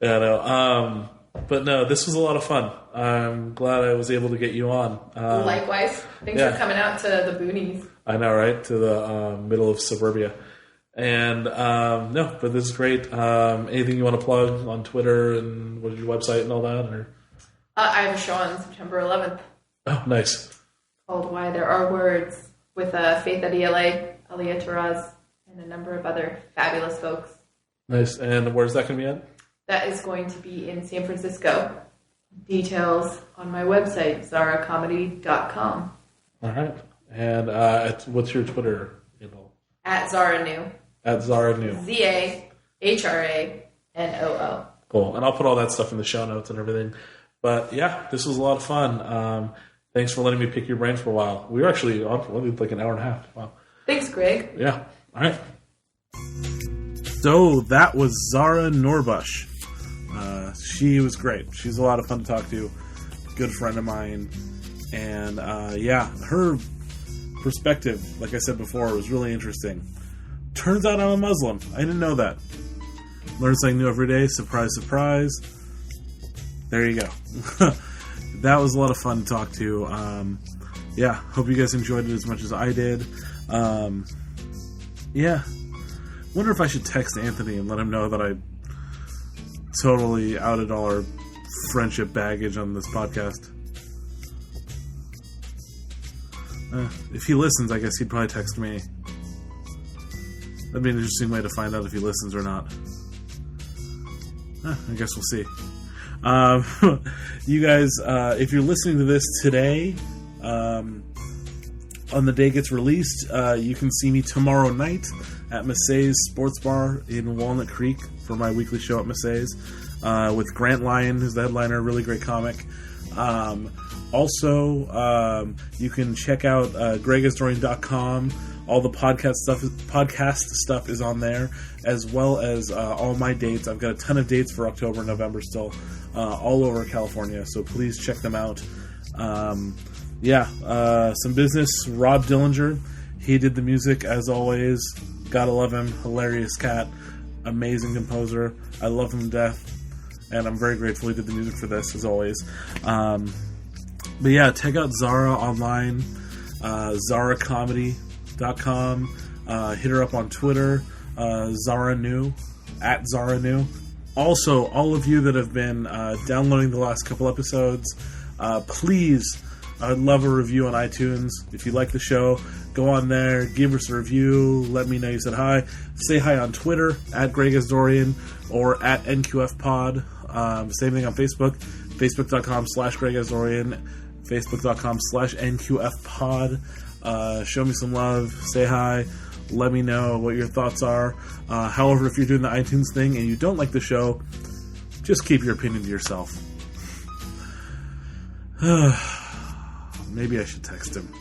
Yeah, no. But no, this was a lot of fun. I'm glad I was able to get you on. Likewise. Thanks for coming out to the boonies. I know, right? To the middle of suburbia. And no, but this is great. Anything you want to plug on Twitter and what is your website and all that? Or? I have a show on September 11th. Oh, nice. Called Why There Are Words with Faith at ELA, Aliyah Taraz, and a number of other fabulous folks. Nice. And where's that going to be at? That is going to be in San Francisco. Details on my website, zahracomedy.com. All right. And what's your Twitter handle? At Zahra Noo. At Zahra Noo. ZAHRANOO. Cool. And I'll put all that stuff in the show notes and everything. But yeah, this was a lot of fun. Thanks for letting me pick your brain for a while. We were actually on for like an hour and a half. Wow. Thanks, Greg. Yeah. All right. So that was Zahra Noorbaksh. She was great. She's a lot of fun to talk to. Good friend of mine. And her perspective, like I said before, was really interesting. Turns out I'm a Muslim. I didn't know that. Learn something new every day. Surprise, surprise. There you go. That was a lot of fun to talk to. Hope you guys enjoyed it as much as I did. Wonder if I should text Anthony and let him know that I totally outed all our friendship baggage on this podcast. If he listens, I guess he'd probably text me. That'd be an interesting way to find out if he listens or not. I guess we'll see. You guys, if you're listening to this today, on the day it gets released, you can see me tomorrow night at Massey's Sports Bar in Walnut Creek for my weekly show at Massey's, with Grant Lyon, who's the headliner, really great comic. Also, you can check out gregasdorian.com. All the podcast stuff is on there, as well as all my dates. I've got a ton of dates for October and November still, all over California, so please check them out. Some business. Rob Dillinger, he did the music as always. Gotta love him. Hilarious cat. Amazing composer. I love him to death, and I'm very grateful he did the music for this as always. Check out Zarhra online, zahracomedy.com. Hit her up on Twitter, Zahra Noo, at Zahra Noo. Also, all of you that have been downloading the last couple episodes, please, I'd love a review on iTunes. If you like the show, go on there, give us a review, let me know you said hi. Say hi on Twitter, at Greg Asdourian, or at NQFpod. Same thing on Facebook, facebook.com/Greg Asdourian, facebook.com/NQFpod. Show me some love, say hi, let me know what your thoughts are. However, if you're doing the iTunes thing and you don't like the show, just keep your opinion to yourself. Maybe I should text him.